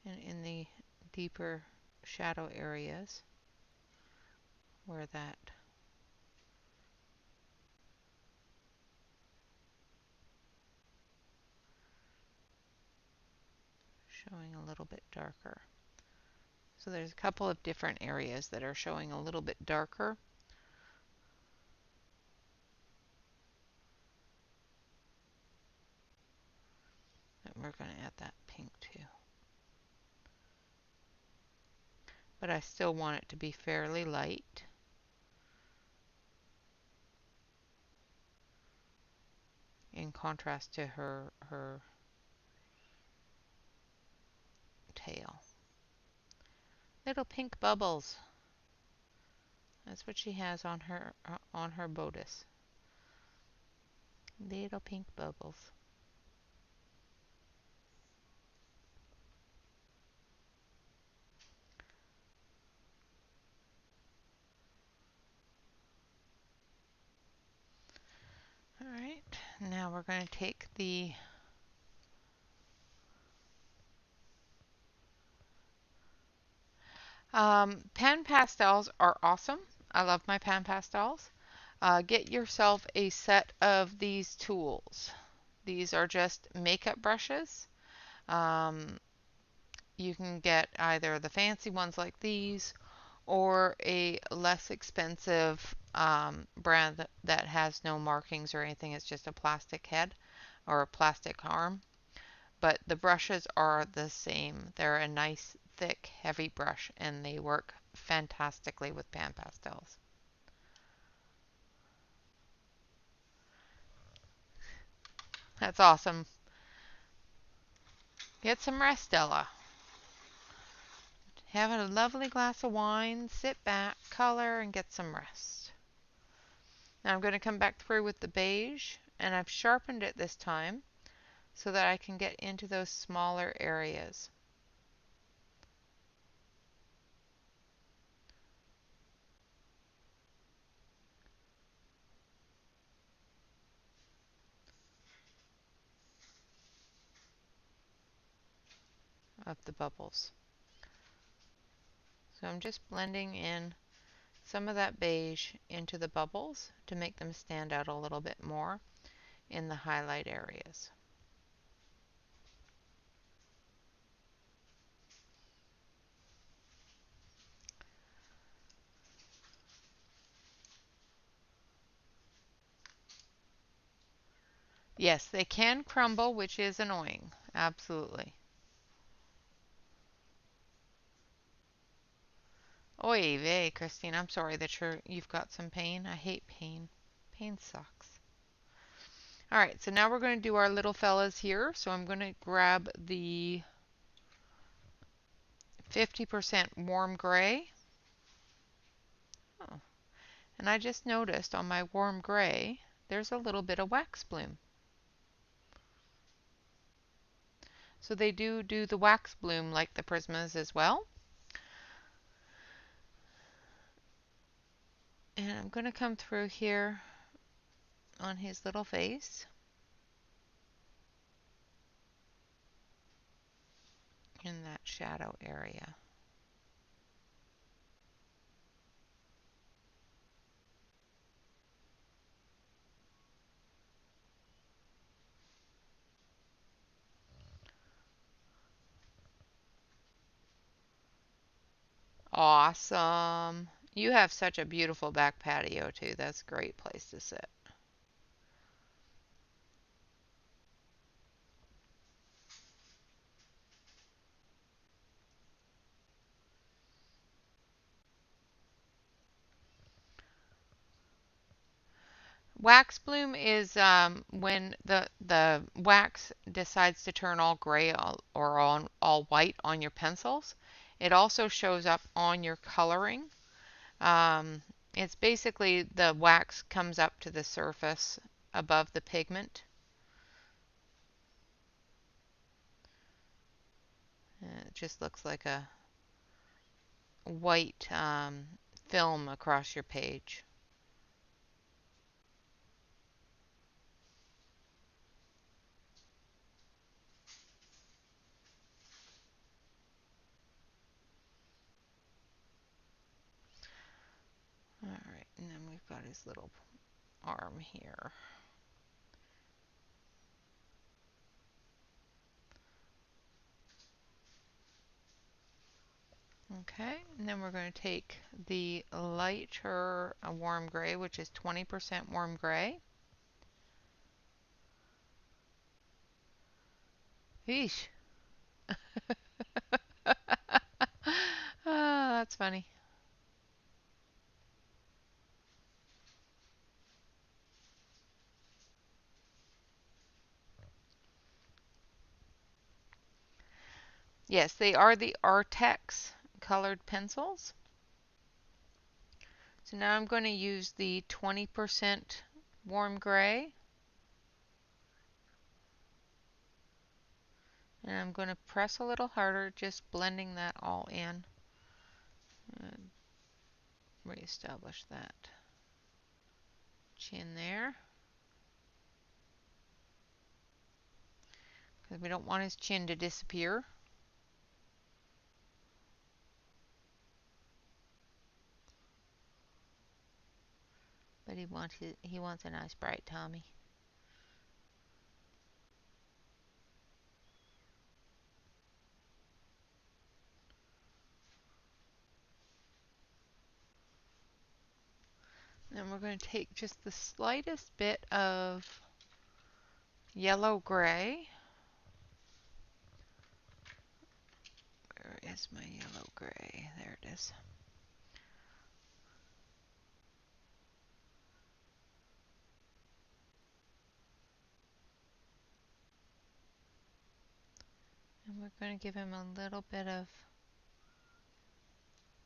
Speaker 1: and in the deeper shadow areas where that showing a little bit darker. So there's a couple of different areas that are showing a little bit darker. And we're going to add that pink too. But I still want it to be fairly light. In contrast to her tail. Little pink bubbles. That's what she has on her bodice. Little pink bubbles. Alright, now we're going to take the pan pastels are awesome. I love my pan pastels. Get yourself a set of these tools. These are just makeup brushes. You can get either the fancy ones like these or a less expensive brand that has no markings or anything. It's just a plastic head or a plastic arm. But the brushes are the same. They're a nice, thick, heavy brush, and they work fantastically with pan pastels. That's awesome. Get some rest, Stella. Have a lovely glass of wine, sit back, color, and get some rest. Now I'm going to come back through with the beige, and I've sharpened it this time so that I can get into those smaller areas. Of the bubbles. So I'm just blending in some of that beige into the bubbles to make them stand out a little bit more in the highlight areas. Yes, they can crumble, which is annoying. Absolutely. Oy vey, Christine. I'm sorry that you've got some pain. I hate pain. Pain sucks. All right, so now we're going to do our little fellas here. So I'm going to grab the 50% warm gray. Oh, and I just noticed on my warm gray, there's a little bit of wax bloom. So they do the wax bloom like the Prismas as well. And I'm going to come through here on his little face. In that shadow area. Awesome. You have such a beautiful back patio too. That's a great place to sit. Wax bloom is when the wax decides to turn all gray or all white on your pencils. It also shows up on your coloring. Um, it's basically the wax comes up to the surface above the pigment. It just looks like a white film across your page. All right, and then we've got his little arm here. Okay, and then we're going to take the lighter warm gray, which is 20% warm gray. Eesh. Ah, that's funny. Yes, they are the Artex colored pencils. So now I'm going to use the 20% warm gray. And I'm going to press a little harder, just blending that all in. And reestablish that chin there. Because we don't want his chin to disappear. But he wants a nice bright tummy. Then we're going to take just the slightest bit of yellow gray. Where is my yellow gray? There it is. And we're going to give him a little bit of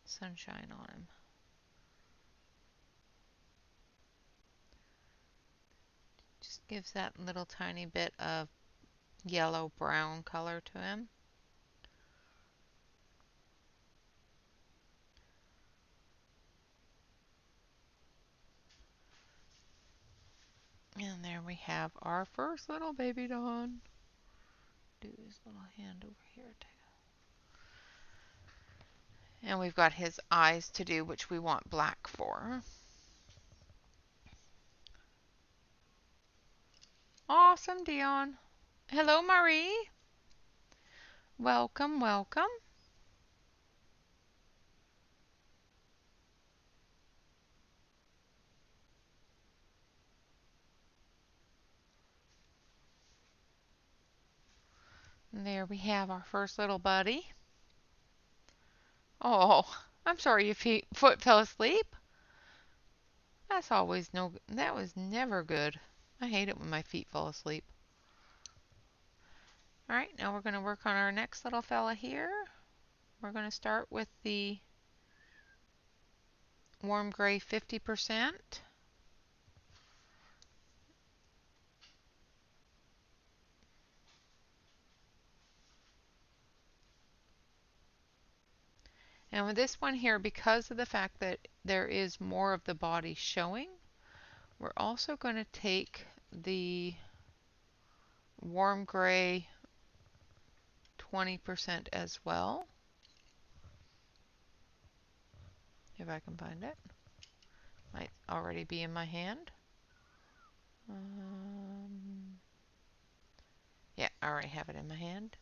Speaker 1: sunshine on him. Just gives that little tiny bit of yellow brown color to him. And there we have our first little baby Don. Do his little hand over here too. And we've got his eyes to do, which we want black for. Awesome, Dion. Hello, Marie. Welcome, welcome. And there we have our first little buddy. Oh, I'm sorry your foot fell asleep. That's always that was never good. I hate it when my feet fall asleep. Alright, now we're going to work on our next little fella here. We're going to start with the warm gray 50%. And with this one here, because of the fact that there is more of the body showing, we're also going to take the warm gray 20% as well. If I can find it. Might already be in my hand. Yeah, I already have it in my hand.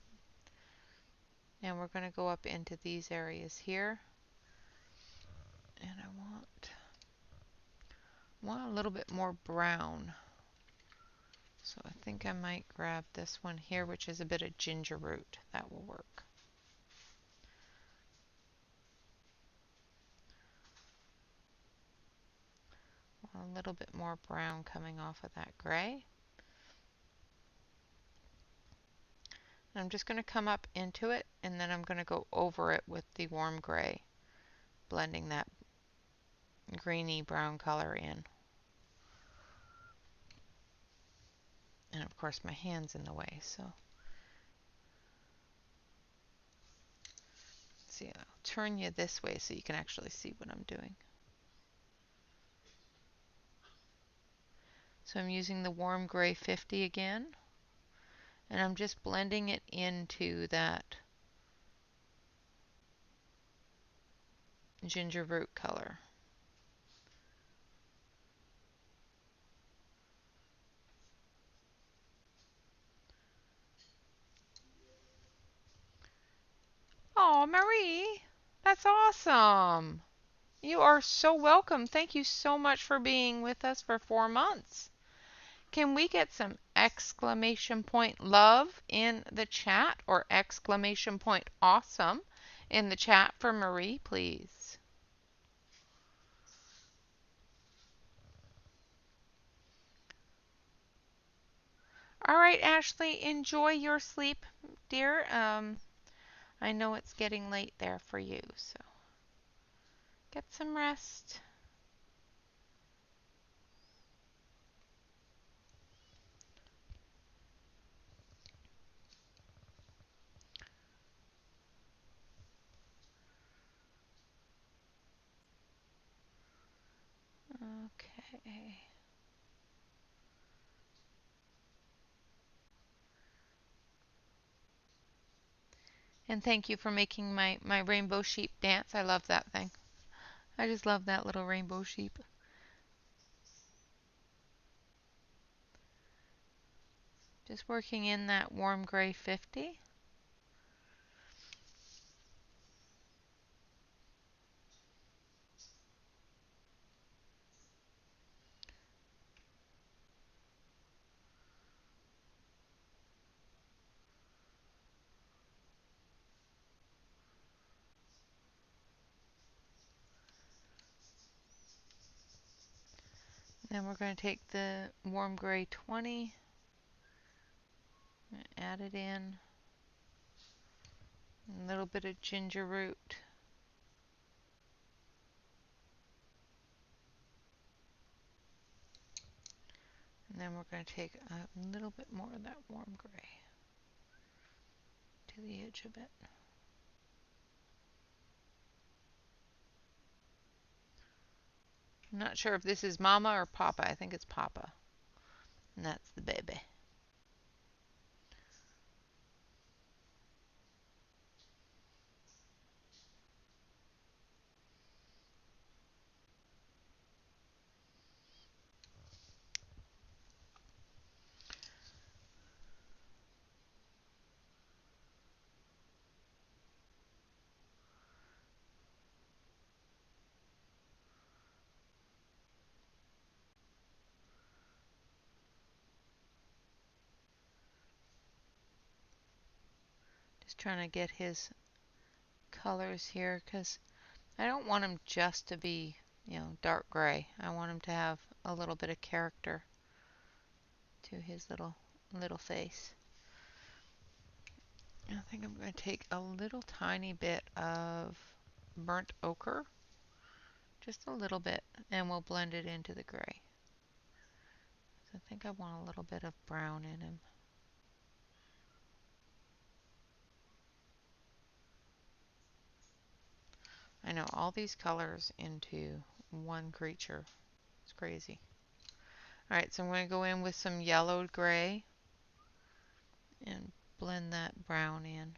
Speaker 1: And we're going to go up into these areas here. And I want a little bit more brown. So I think I might grab this one here, which is a bit of ginger root. That will work. A little bit more brown coming off of that gray. And I'm just going to come up into it, and then I'm going to go over it with the warm gray, blending that greeny brown color in. And of course my hand's in the way, so see, I'll turn you this way so you can actually see what I'm doing. So I'm using the warm gray 50 again, and I'm just blending it into that ginger root color. Oh, Marie, that's awesome. You are so welcome. Thank you so much for being with us for 4 months. Can we get some exclamation point love in the chat, or exclamation point awesome in the chat for Marie, please? All right, Ashley, enjoy your sleep, dear. I know it's getting late there for you, so get some rest. Okay. And thank you for making my rainbow sheep dance. I love that thing. I just love that little rainbow sheep. Just working in that warm gray 50. Then we're going to take the warm gray 20, add it in, a little bit of ginger root. And then we're going to take a little bit more of that warm gray to the edge of it. I'm not sure if this is Mama or Papa. I think it's Papa. And that's the baby. Just trying to get his colors here because I don't want him just to be, dark gray. I want him to have a little bit of character to his little face. I think I'm going to take a little tiny bit of burnt ochre, just a little bit, and we'll blend it into the gray. So I think I want a little bit of brown in him. I know all these colors into one creature. It's crazy. Alright, so I'm going to go in with some yellowed gray and blend that brown in.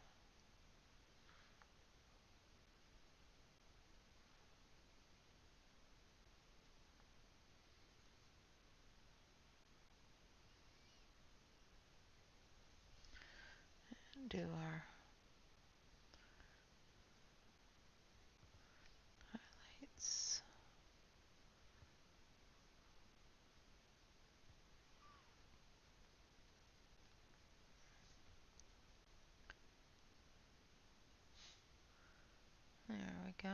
Speaker 1: And do our highlights. There we go.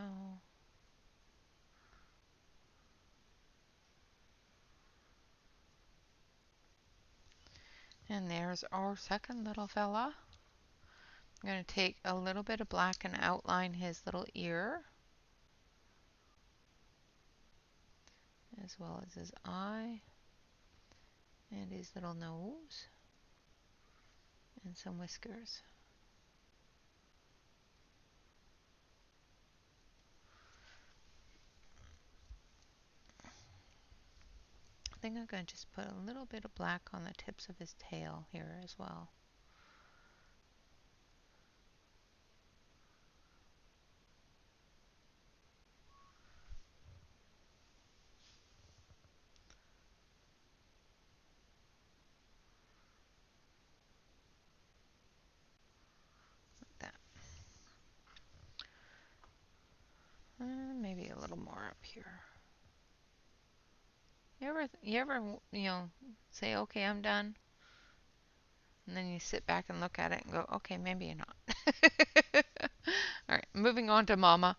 Speaker 1: And there's our second little fella. I'm going to take a little bit of black and outline his little ear, as well as his eye, and his little nose, and some whiskers. I think I'm going to just put a little bit of black on the tips of his tail here as well. Like that. And maybe a little more up here. You ever, say, okay, I'm done, and then you sit back and look at it and go, okay, maybe you're not. All right, moving on to Mama.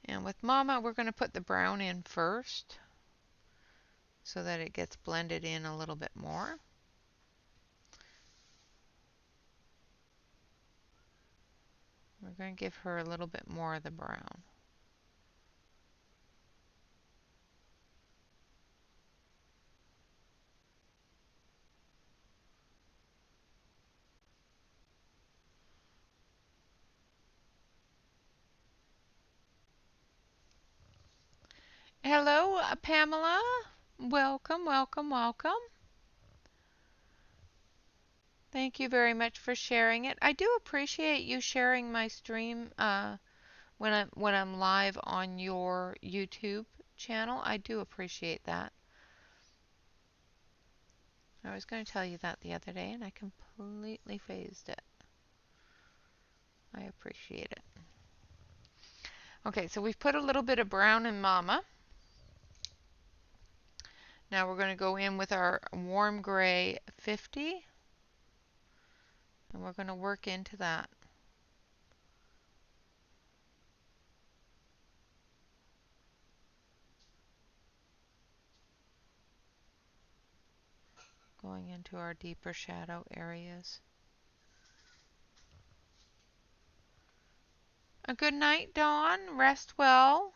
Speaker 1: And with Mama, we're going to put the brown in first so that it gets blended in a little bit more. We're going to give her a little bit more of the brown. Hello, Pamela. Welcome, welcome, welcome. Thank you very much for sharing it. I do appreciate you sharing my stream when I'm live on your YouTube channel. I do appreciate that. I was going to tell you that the other day and I completely phased it. I appreciate it. Okay, so we've put a little bit of brown in Mama. Now we're going to go in with our warm gray 50 and we're going to work into that. Going into our deeper shadow areas. A good night, Dawn. Rest well.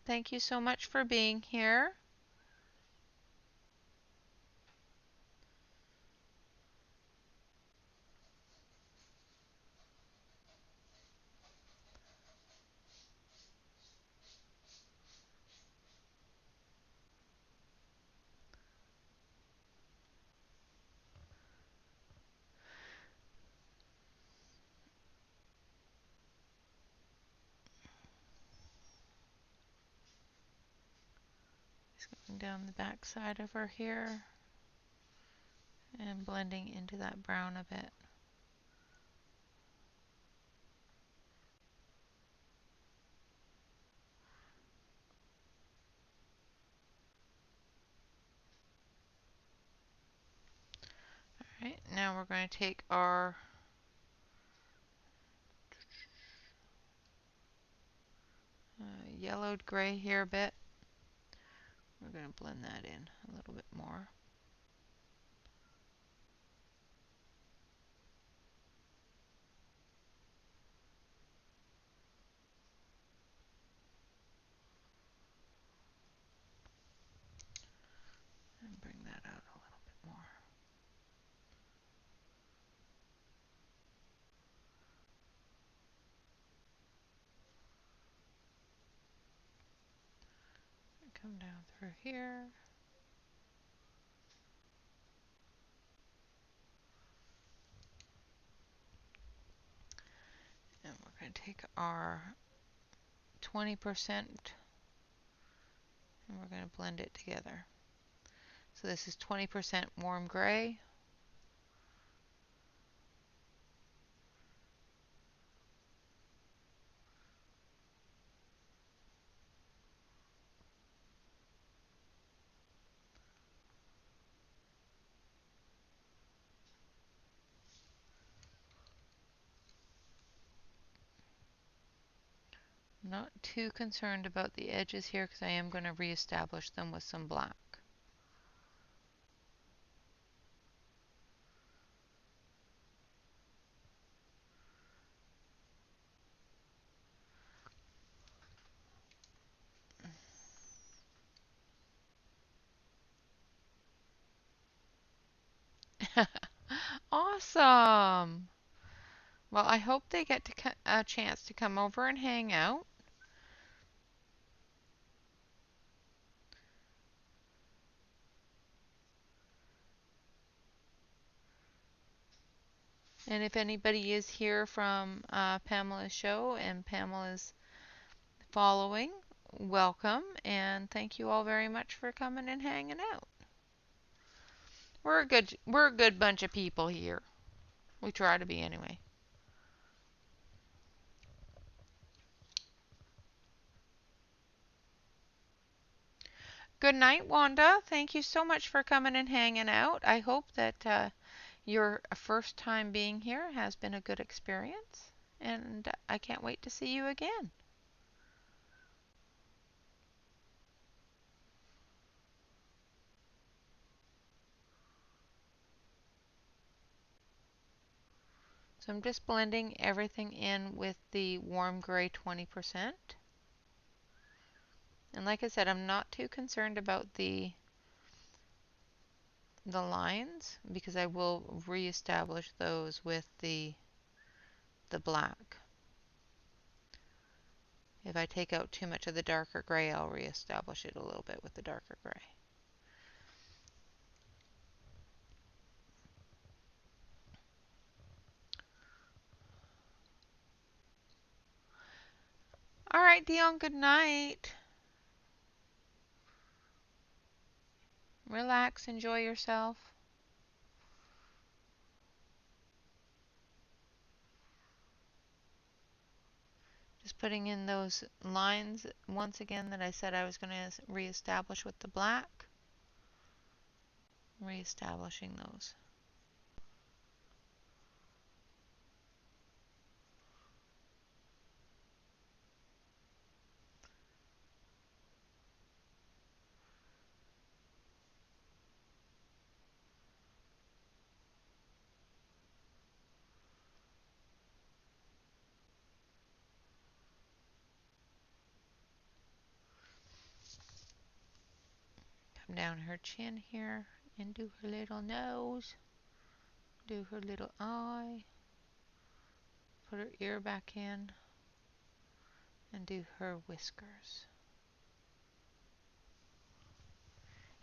Speaker 1: Thank you so much for being here. Just going down the back side of her here and blending into that brown a bit. Now we're going to take our yellowed gray here a bit. We're going to blend that in a little bit more. And bring that out a little bit more. Come down through here. And we're going to take our 20% and we're going to blend it together. So this is 20% warm gray. Not too concerned about the edges here because I am going to reestablish them with some black. Awesome! Well, I hope they get a chance to come over and hang out. And if anybody is here from Pamela's show and Pamela's following, welcome and thank you all very much for coming and hanging out. We're a good bunch of people here. We try to be anyway. Good night, Wanda. Thank you so much for coming and hanging out. I hope that your first time being here has been a good experience, and I can't wait to see you again. So I'm just blending everything in with the warm gray 20%. And like I said, I'm not too concerned about the lines because I will reestablish those with the black. If I take out too much of the darker gray, I'll reestablish it a little bit with the darker gray. All right, Dion, good night. Relax, enjoy yourself. Just putting in those lines once again that I said I was going to reestablish with the black. Reestablishing those. Come down her chin here and do her little nose. Do her little eye. Put her ear back in. And do her whiskers.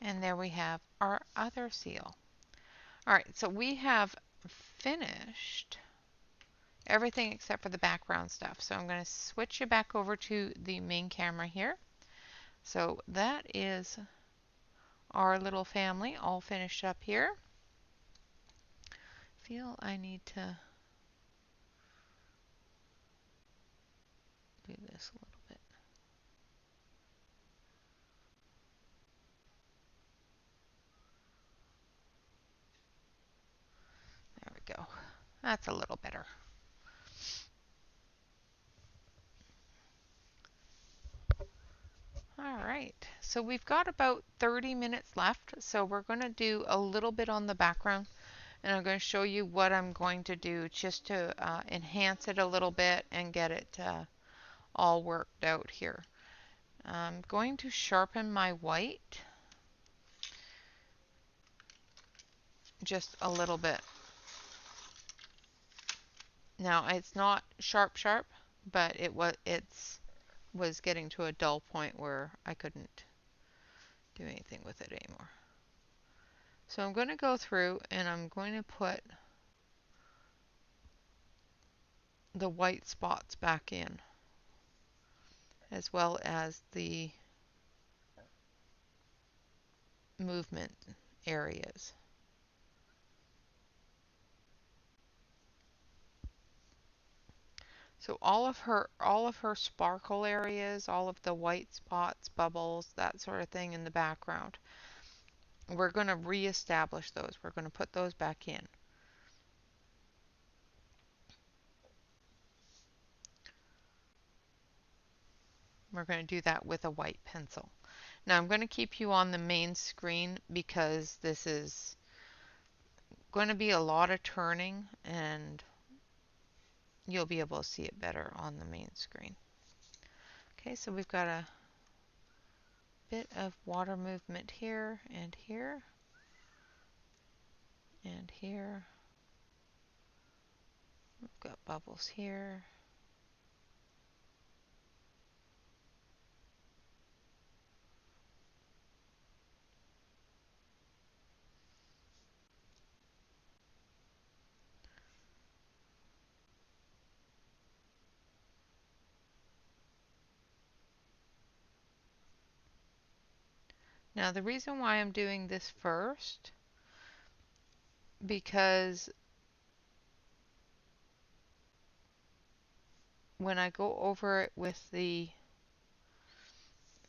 Speaker 1: And there we have our other seal. Alright, so we have finished everything except for the background stuff. So I'm going to switch you back over to the main camera here. So that is our little family all finished up here. I feel I need to do this a little bit. That's a little better. All right, so we've got about 30 minutes left, so we're going to do a little bit on the background, and I'm going to show you what I'm going to do just to enhance it a little bit and get it all worked out here. I'm going to sharpen my white just a little bit. Now it's not sharp sharp, but was getting to a dull point where I couldn't do anything with it anymore. So I'm going to go through and I'm going to put the white spots back in, as well as the movement areas. So all of her sparkle areas, all of the white spots, bubbles, that sort of thing in the background, we're going to reestablish those. We're going to put those back in. We're going to do that with a white pencil. Now I'm going to keep you on the main screen because this is going to be a lot of turning and you'll be able to see it better on the main screen. Okay, so we've got a bit of water movement here and here and here. We've got bubbles here. Now the reason why I'm doing this first, because when I go over it with the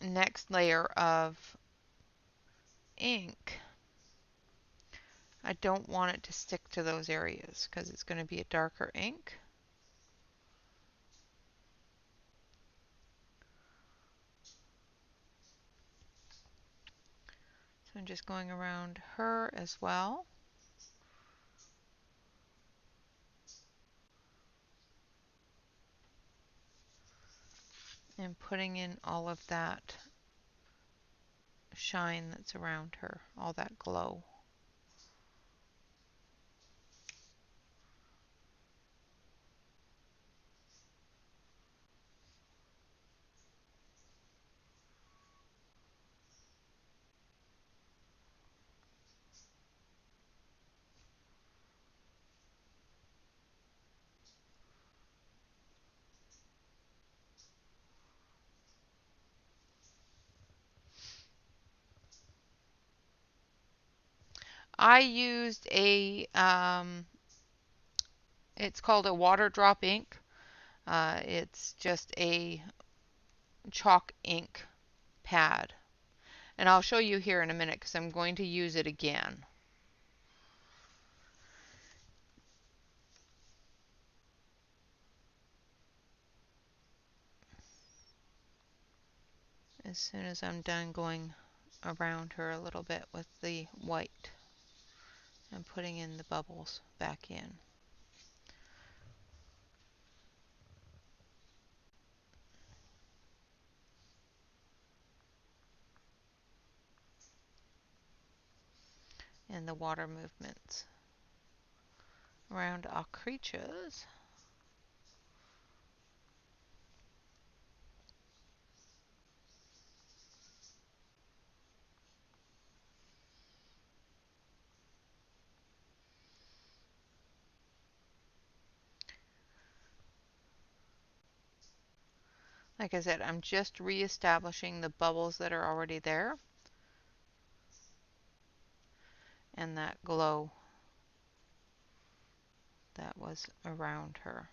Speaker 1: next layer of ink, I don't want it to stick to those areas because it's going to be a darker ink. So I'm just going around her as well. And putting in all of that shine that's around her, all that glow. I used it's called a water drop ink. It's just a chalk ink pad. And I'll show you here in a minute because I'm going to use it again. As soon as I'm done going around her a little bit with the white and putting in the bubbles back in. And the water movements around our creatures. Like I said, I'm just reestablishing the bubbles that are already there and that glow that was around her.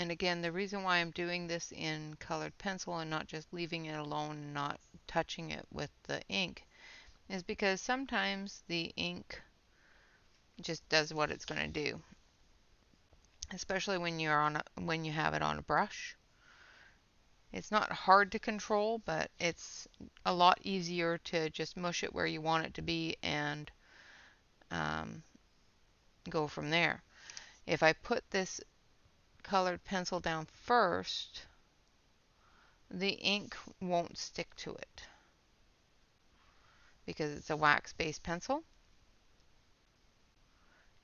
Speaker 1: And again, the reason why I'm doing this in colored pencil and not just leaving it alone and not touching it with the ink is because sometimes the ink just does what it's going to do, especially when when you have it on a brush. It's not hard to control, but it's a lot easier to just mush it where you want it to be and um, go from there. If I put this colored pencil down first, the ink won't stick to it because it's a wax-based pencil.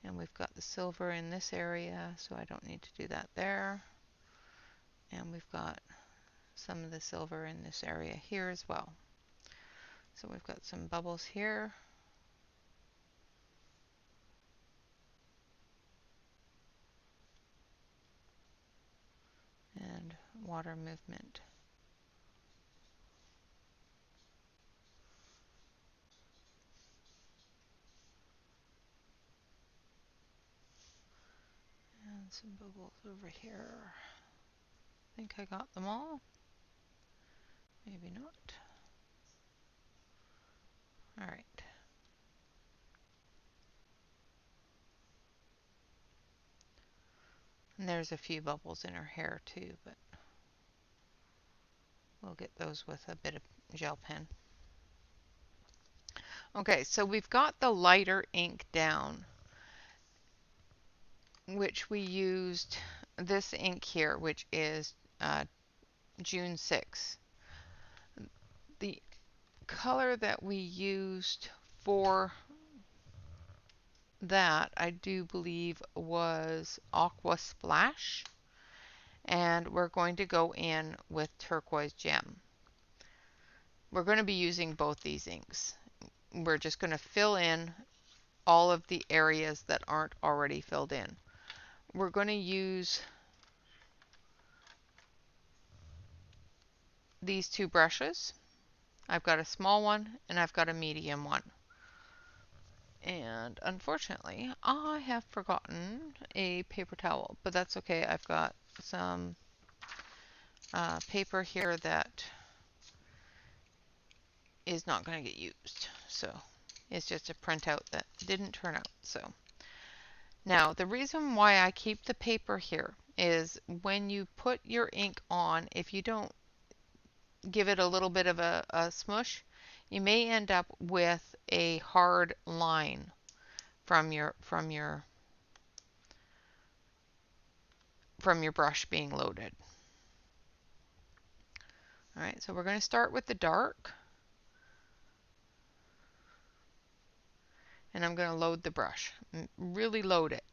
Speaker 1: And we've got the silver in this area, so I don't need to do that there. And we've got some of the silver in this area here as well. So we've got some bubbles here. And water movement. And some bubbles over here. I think I got them all. Maybe not. All right. And there's a few bubbles in her hair too, but we'll get those with a bit of gel pen. Okay, so we've got the lighter ink down, which we used this ink here, which is June 6. The color that we used for that, I do believe, was Aqua Splash. And we're going to go in with Turquoise Gem. We're going to be using both these inks. We're just going to fill in all of the areas that aren't already filled in. We're going to use these two brushes. I've got a small one and I've got a medium one. And unfortunately, I have forgotten a paper towel, but that's okay. I've got some paper here that is not going to get used. So it's just a printout that didn't turn out. So now the reason why I keep the paper here is when you put your ink on, if you don't give it a little bit of a smush, you may end up with a hard line from your brush being loaded. All right, so we're going to start with the dark, and I'm going to load the brush, really load it,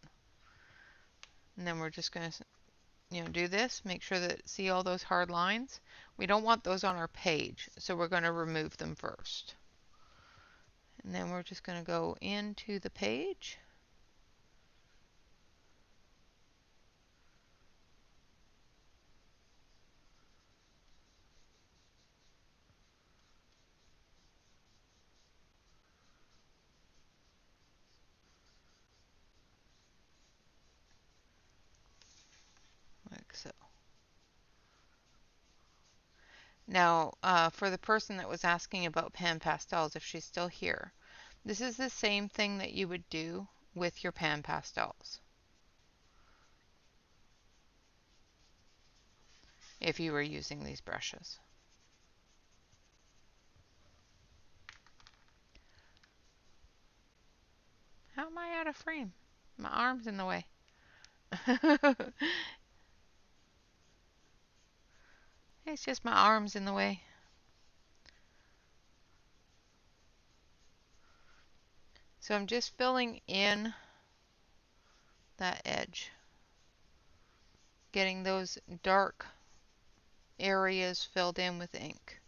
Speaker 1: and then we're just going to do this, make sure that see all those hard lines. We don't want those on our page, so we're going to remove them first. And then we're just going to go into the page. Like so. Now, for the person that was asking about pan pastels, if she's still here, this is the same thing that you would do with your pan pastels if you were using these brushes. How am I out of frame? My arm's in the way. It's just my arm's in the way. So I'm just filling in that edge, getting those dark areas filled in with ink.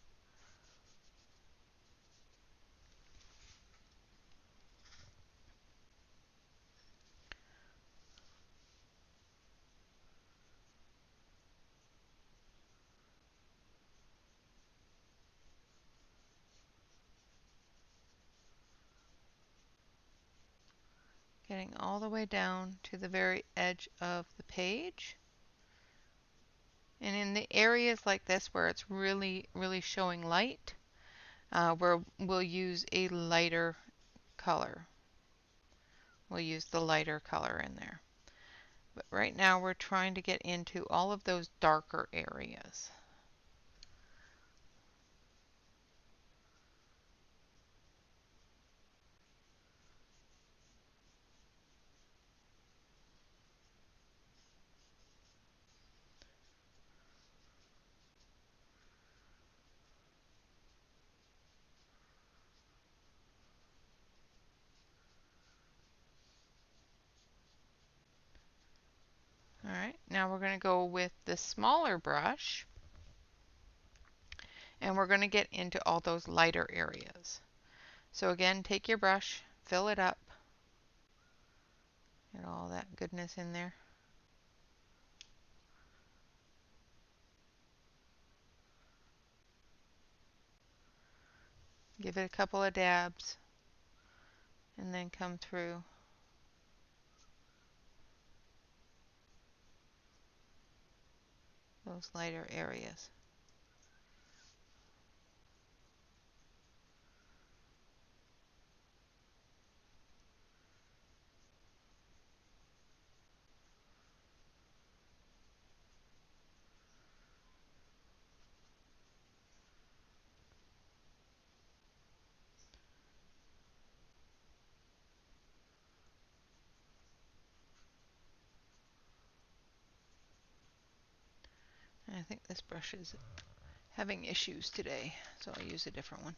Speaker 1: Getting all the way down to the very edge of the page. And in the areas like this where it's really, really showing light, we'll use a lighter color. We'll use the lighter color in there. But right now we're trying to get into all of those darker areas. All right, now we're going to go with the smaller brush, and we're going to get into all those lighter areas. So again, take your brush, fill it up, get all that goodness in there. Give it a couple of dabs, and then come through those lighter areas. And I think this brush is having issues today, so I'll use a different one.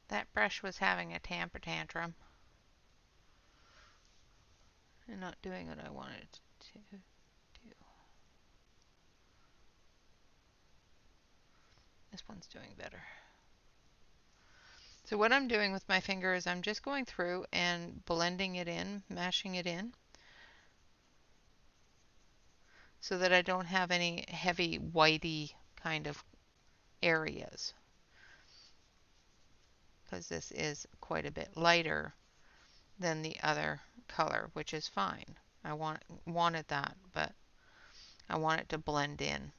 Speaker 1: That brush was having a temper tantrum and not doing what I wanted it to do. This one's doing better. So what I'm doing with my finger is I'm just going through and blending it in, mashing it in, so that I don't have any heavy whitey kind of areas, because this is quite a bit lighter than the other color, which is fine. I wanted that, but I want it to blend in.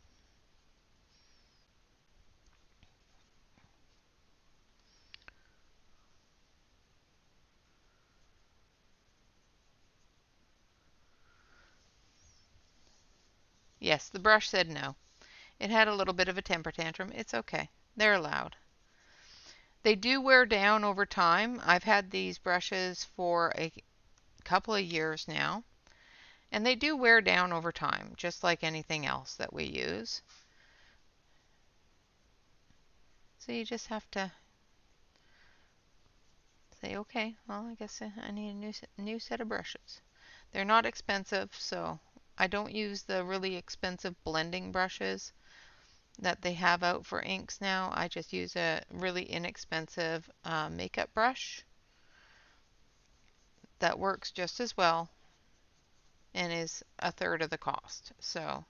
Speaker 1: Yes, the brush said no. It had a little bit of a temper tantrum. It's okay. They're allowed. They do wear down over time. I've had these brushes for a couple of years now, and they do wear down over time, just like anything else that we use. So you just have to say, okay, well, I guess I need a new set of brushes. They're not expensive, so I don't use the really expensive blending brushes that they have out for inks now. I just use a really inexpensive makeup brush that works just as well and is a third of the cost. So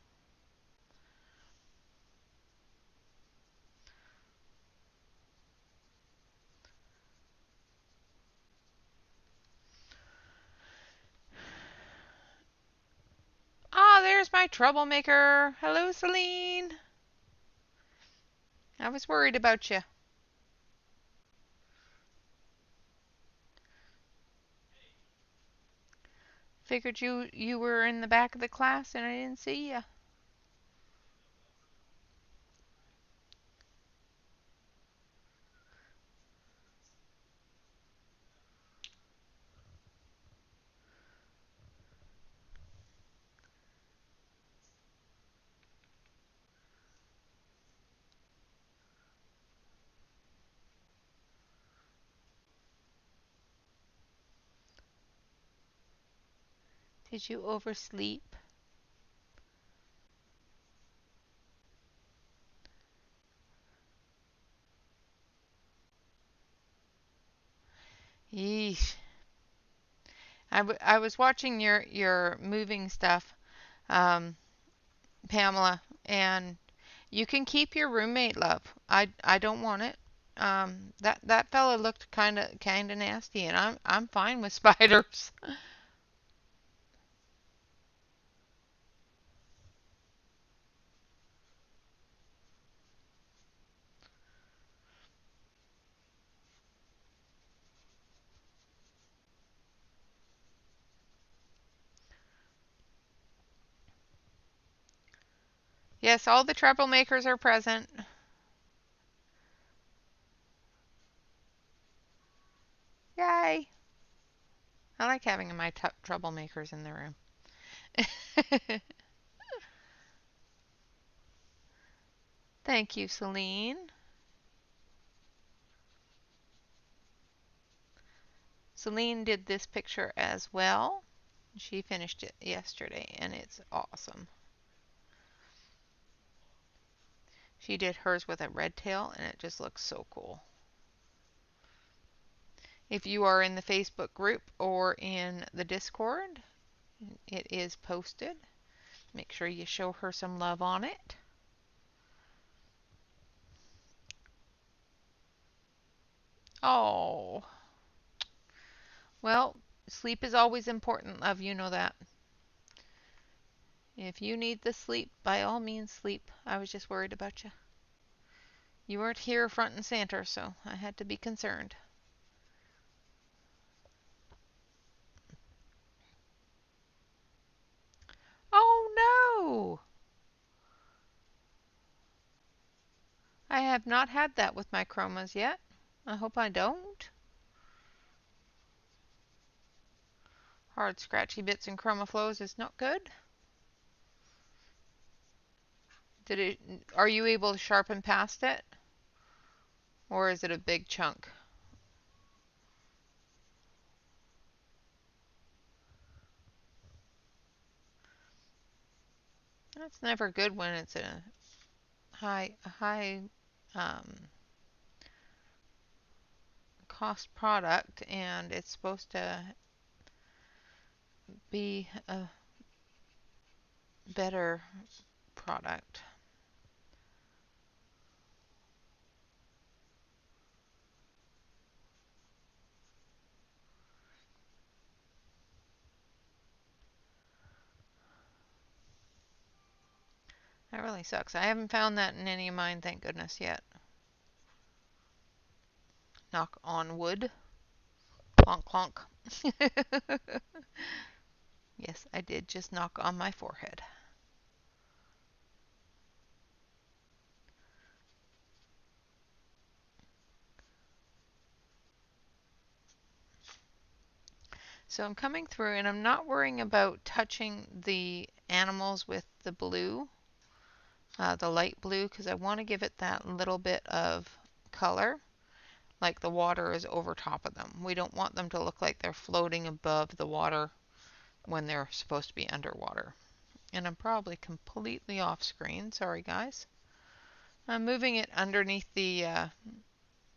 Speaker 1: there's my troublemaker. Hello, Celine. I was worried about you. Figured you were in the back of the class and I didn't see you. Did you oversleep? Yeesh. I was watching your moving stuff, um, Pamela, and you can keep your roommate, love. I don't want it. That fella looked kinda nasty, and I'm fine with spiders. Yes, all the troublemakers are present. Yay! I like having my troublemakers in the room. Thank you, Celine. Celine did this picture as well. She finished it yesterday and it's awesome. She did hers with a red tail and it just looks so cool. If you are in the Facebook group or in the Discord, it is posted. Make sure you show her some love on it. Oh, well, sleep is always important, love. You know that. If you need the sleep, by all means sleep. I was just worried about you. You weren't here front and center, so I had to be concerned. Oh no! I have not had that with my chromas yet. I hope I don't. Hard scratchy bits and chroma flows is not good. Are you able to sharpen past it? Or is it a big chunk? That's never good when it's a high um, cost product and it's supposed to be a better product. That really sucks. I haven't found that in any of mine, thank goodness, yet. Knock on wood. Clonk, clonk. Yes, I did just knock on my forehead. So I'm coming through and I'm not worrying about touching the animals with the blue, the light blue, because I want to give it that little bit of color, like the water is over top of them. We don't want them to look like they're floating above the water when they're supposed to be underwater. And I'm probably completely off screen. Sorry, guys. I'm moving it underneath the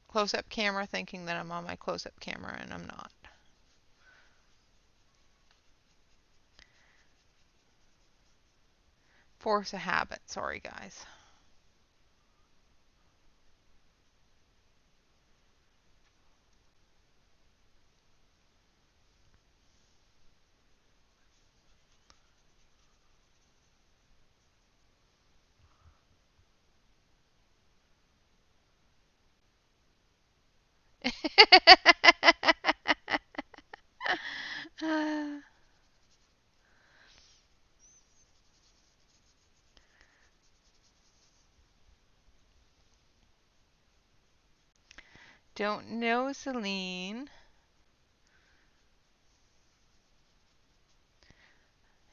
Speaker 1: close-up camera, thinking that I'm on my close-up camera, and I'm not. Force a habit. Sorry, guys. Don't know, Celine.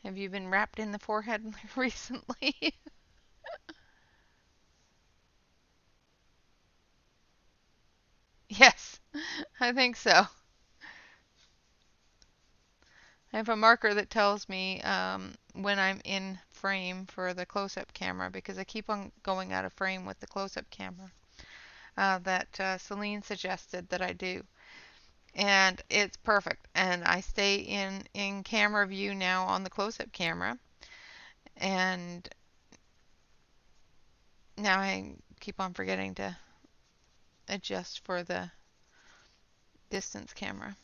Speaker 1: Have you been wrapped in the forehead recently? Yes, I think so. I have a marker that tells me when I'm in frame for the close-up camera because I keep on going out of frame with the close-up camera that Celine suggested that I do. And it's perfect. And I stay in camera view now on the close-up camera. And now I keep on forgetting to adjust for the distance camera,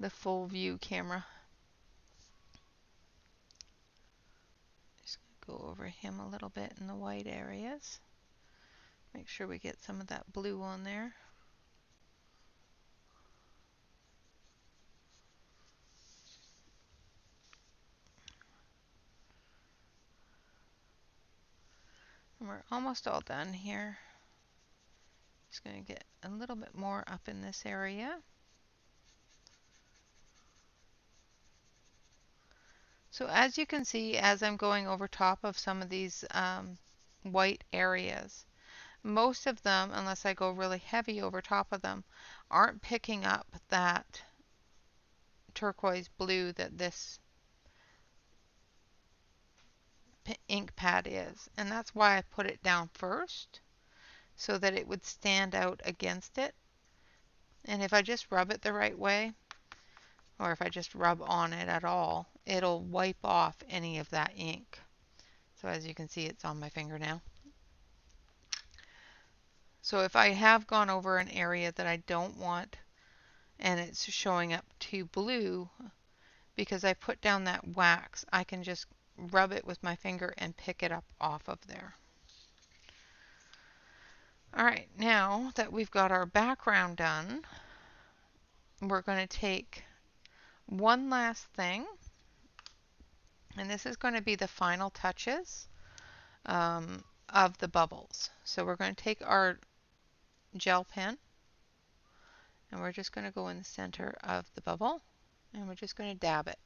Speaker 1: the full view camera. Just gonna go over him a little bit in the white areas. Make sure we get some of that blue on there. We're almost all done here. Just going to get a little bit more up in this area. So as you can see, as I'm going over top of some of these white areas, most of them, unless I go really heavy over top of them, aren't picking up that turquoise blue that this ink pad is. And that's why I put it down first, so that it would stand out against it. And if I just rub it the right way, or if I just rub on it at all, it'll wipe off any of that ink. So as you can see, it's on my finger now. So if I have gone over an area that I don't want and it's showing up too blue, because I put down that wax, I can just rub it with my finger and pick it up off of there. Alright, now that we've got our background done, we're going to take one last thing, and this is going to be the final touches of the bubbles. So we're going to take our gel pen and we're just going to go in the center of the bubble and we're just going to dab it.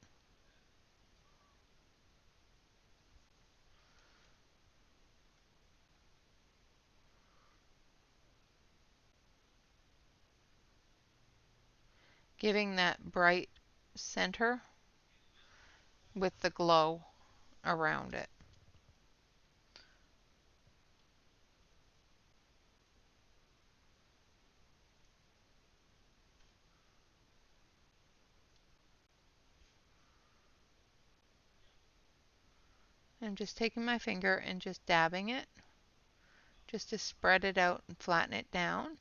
Speaker 1: Giving that bright center with the glow around it. I'm just taking my finger and just dabbing it just to spread it out and flatten it down.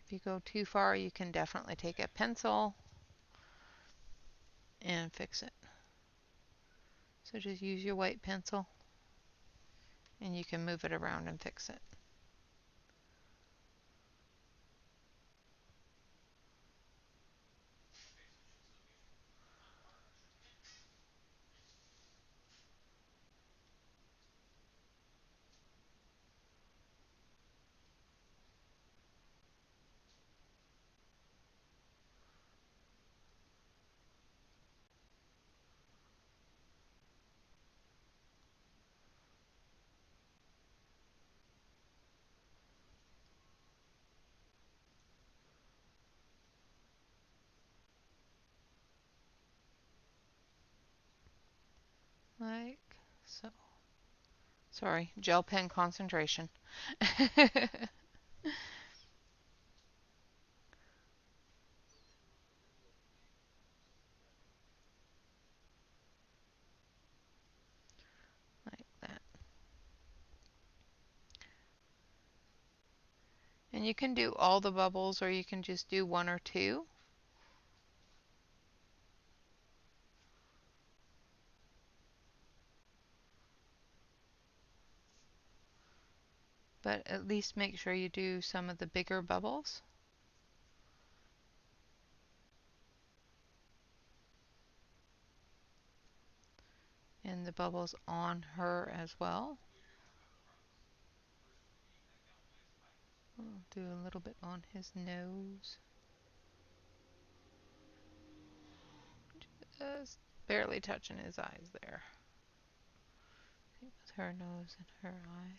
Speaker 1: If you go too far, you can definitely take a pencil and fix it. So just use your white pencil and you can move it around and fix it. Like so. Sorry, gel pen concentration. Like that. And you can do all the bubbles or you can just do one or two. But at least make sure you do some of the bigger bubbles. And the bubbles on her as well. I'll do a little bit on his nose. Just barely touching his eyes there. With her nose and her eye.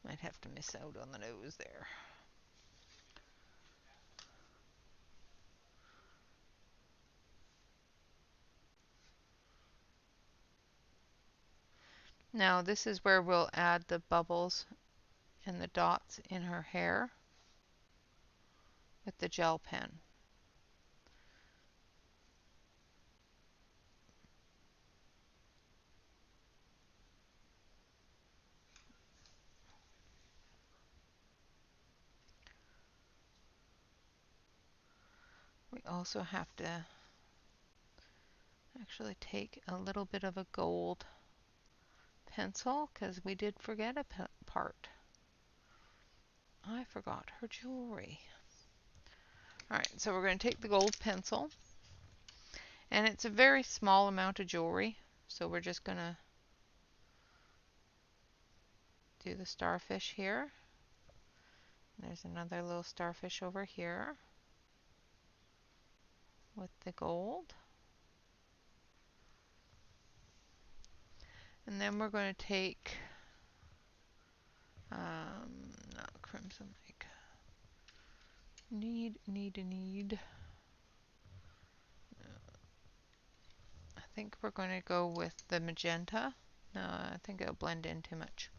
Speaker 1: Might have to miss out on the nose there. Now this is where we'll add the bubbles and the dots in her hair with the gel pen. We also have to actually take a little bit of a gold pencil because we did forget a part. I forgot her jewelry. Alright, so we're going to take the gold pencil, and it's a very small amount of jewelry, So we're just going to do the starfish here. There's another little starfish over here with the gold. And then we're going to take not crimson lake. Need. I think we're going to go with the magenta. No, I think it'll blend in too much.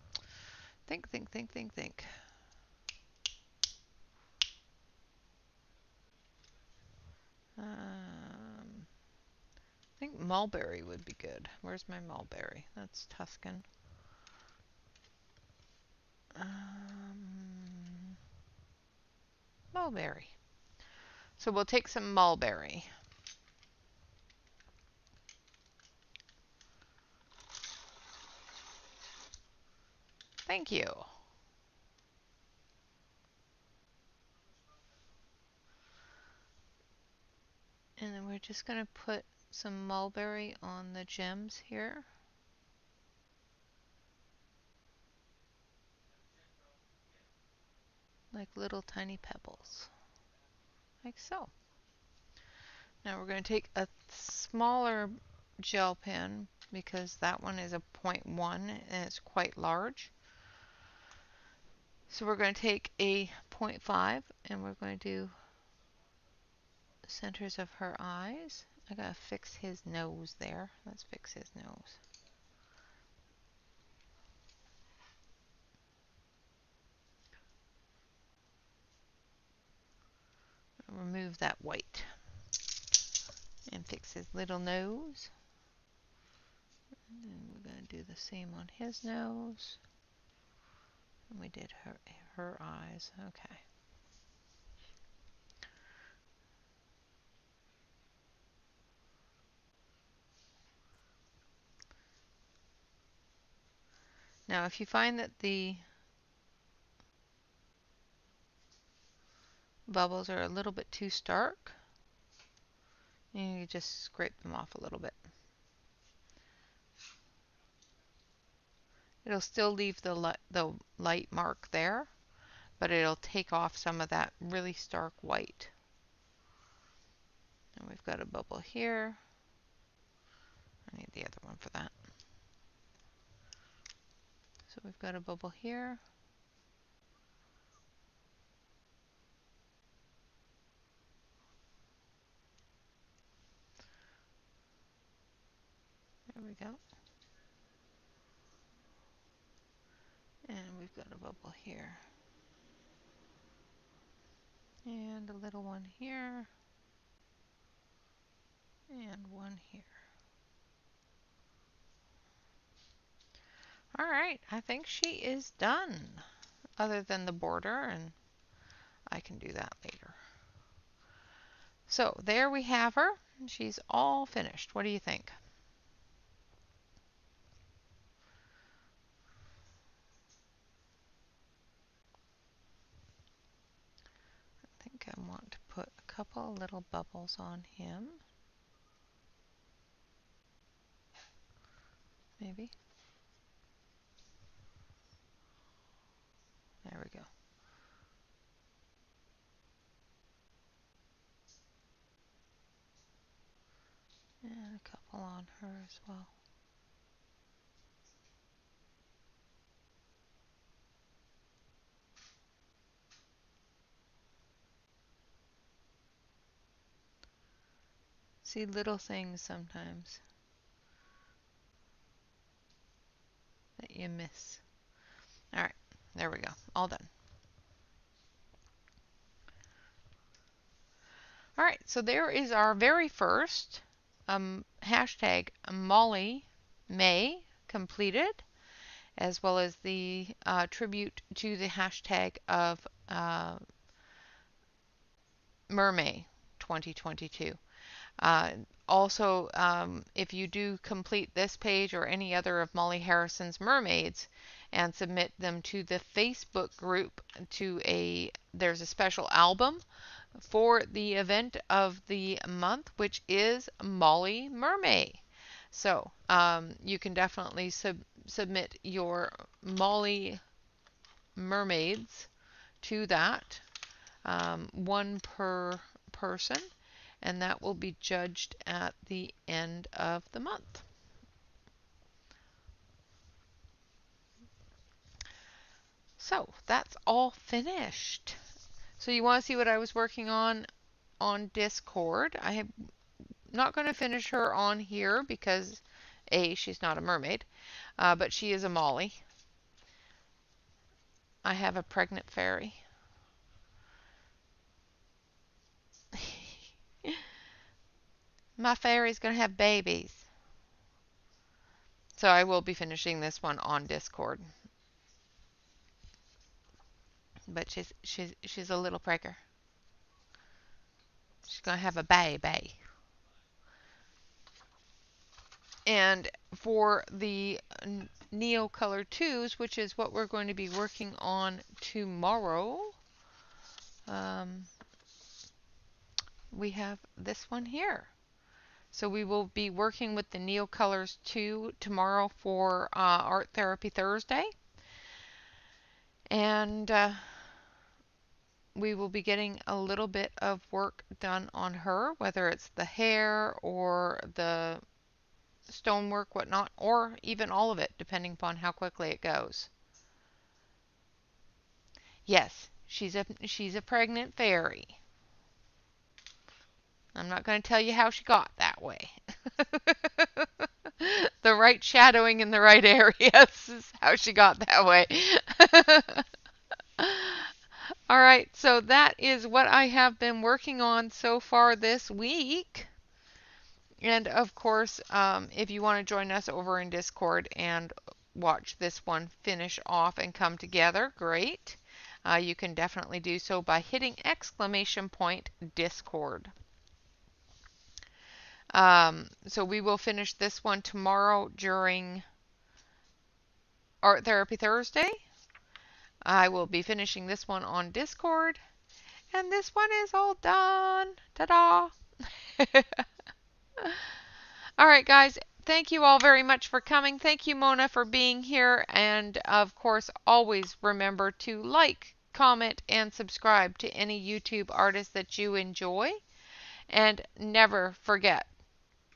Speaker 1: Think. I think mulberry would be good. Where's my mulberry? That's Tuscan. Mulberry. So we'll take some mulberry. Thank you. And then we're just going to put some mulberry on the gems here. Like little tiny pebbles. Like so. Now we're going to take a smaller gel pen because that one is a 0.1 and it's quite large. So we're going to take a 0.5 and we're going to do the centers of her eyes. I gotta fix his nose there. Let's fix his nose. Remove that white and fix his little nose. And then we're going to do the same on his nose. And we did her eyes. Okay. Now if you find that the bubbles are a little bit too stark, you just scrape them off a little bit. It'll still leave the light mark there, but it'll take off some of that really stark white. And we've got a bubble here. I need the other one for that. So we've got a bubble here. There we go. And we've got a bubble here. And a little one here. And one here. Alright, I think she is done. Other than the border, and I can do that later. So there we have her. She's all finished. What do you think? I think I want to put a couple little bubbles on him. Maybe. There we go. And a couple on her as well. See, little things sometimes that you miss. Alright, there we go. All done. Alright, so there is our very first hashtag Molly May completed, as well as the tribute to the hashtag of Mermay 2022. Also, if you do complete this page or any other of Molly Harrison's mermaids and submit them to the Facebook group there's a special album for the event of the month, which is Molly Mermay. So you can definitely submit your Molly mermaids to that, one per person, and that will be judged at the end of the month. So that's all finished. So you want to see what I was working on Discord? I am not going to finish her on here because A, she's not a mermaid, but she is a Molly. I have a pregnant fairy. My fairy's going to have babies. So I will be finishing this one on Discord. But she's a little pregger. She's going to have a baby. And for the Neo Color 2s, which is what we're going to be working on tomorrow, we have this one here. So we will be working with the Neo Colors 2 tomorrow for Art Therapy Thursday. And we will be getting a little bit of work done on her, whether it's the hair or the stonework, whatnot, or even all of it, depending upon how quickly it goes. Yes, she's a pregnant fairy. I'm not going to tell you how she got that way. The right shadowing in the right areas is how she got that way. All right, so that is what I have been working on so far this week. And of course, if you want to join us over in Discord and watch this one finish off and come together, great. You can definitely do so by hitting !Discord. So we will finish this one tomorrow during Art Therapy Thursday. I will be finishing this one on Discord. And this one is all done. Ta-da! All right, guys. Thank you all very much for coming. Thank you, Mona, for being here. And of course, always remember to like, comment, and subscribe to any YouTube artist that you enjoy. And never forget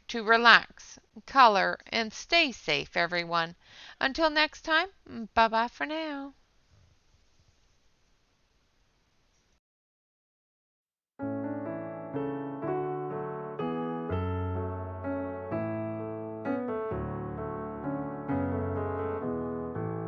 Speaker 1: to relax, color, and stay safe, everyone. Until next time, bye-bye for now.